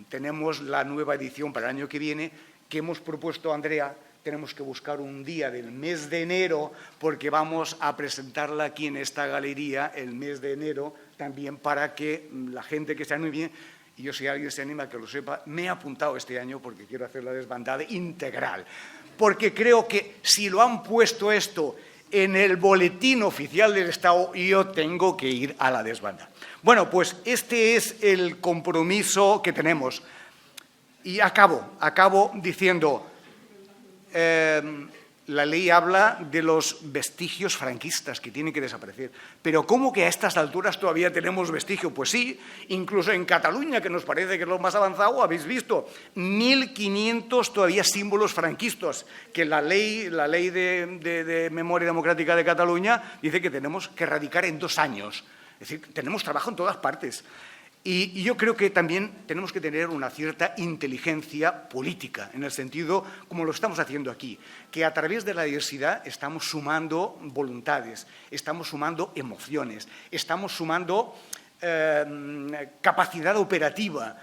tenemos la nueva edición para el año que viene, que hemos propuesto, Andrea. Tenemos que buscar un día del mes de enero porque vamos a presentarla aquí en esta galería el mes de enero también para que la gente que se anime bien, y yo si alguien se anima que lo sepa, me he apuntado este año porque quiero hacer la desbandada integral. Porque creo que si lo han puesto esto en el Boletín Oficial del Estado, yo tengo que ir a la desbandada. Bueno, pues este es el compromiso que tenemos. Y acabo diciendo, la ley habla de los vestigios franquistas que tienen que desaparecer. Pero ¿cómo que a estas alturas todavía tenemos vestigio? Pues sí, incluso en Cataluña, que nos parece que es lo más avanzado, habéis visto 1.500 todavía símbolos franquistas, que la ley de Memoria Democrática de Cataluña dice que tenemos que erradicar en 2 años. Es decir, tenemos trabajo en todas partes. Y yo creo que también tenemos que tener una cierta inteligencia política, en el sentido, como lo estamos haciendo aquí, que a través de la diversidad estamos sumando voluntades, estamos sumando emociones, estamos sumando capacidad operativa,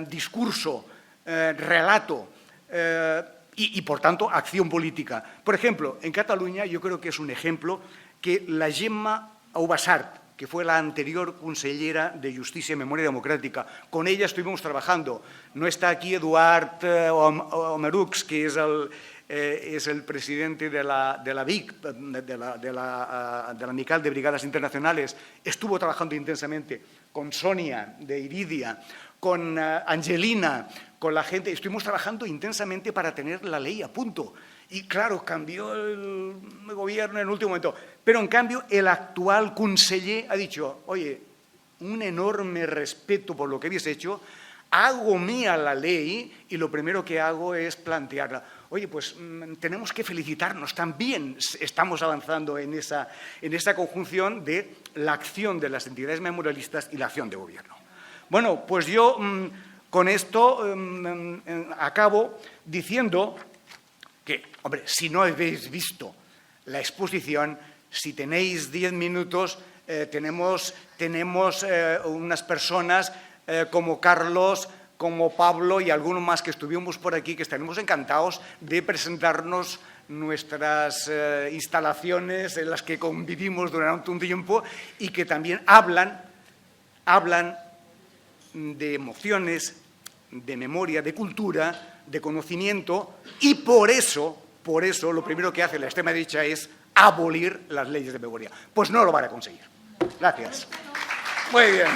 discurso, relato y, por tanto, acción política. Por ejemplo, en Cataluña yo creo que es un ejemplo que la Gemma Aubasart, que fue la anterior consellera de Justicia y Memoria Democrática. Con ella estuvimos trabajando. No está aquí Eduard Omerux, que es el presidente de la BIC, de la Amical de Brigadas Internacionales. Estuvo trabajando intensamente con Sonia, de Iridia, con Angelina, con la gente. Estuvimos trabajando intensamente para tener la ley a punto. Y claro, cambió el gobierno en el último momento. Pero en cambio, el actual conseller ha dicho, oye, un enorme respeto por lo que habéis hecho, hago mía la ley y lo primero que hago es plantearla. Oye, pues tenemos que felicitarnos, también estamos avanzando en esa conjunción de la acción de las entidades memorialistas y la acción de gobierno. Bueno, pues yo con esto acabo diciendo que, hombre, si no habéis visto la exposición, si tenéis 10 minutos, tenemos unas personas como Carlos, como Pablo y algunos más que estuvimos por aquí, que estaremos encantados de presentarnos nuestras instalaciones en las que convivimos durante un tiempo y que también hablan de emociones, de memoria, de cultura, de conocimiento, y por eso lo primero que hace la extrema derecha es abolir las leyes de memoria. Pues no lo van a conseguir. Gracias. Muy bien.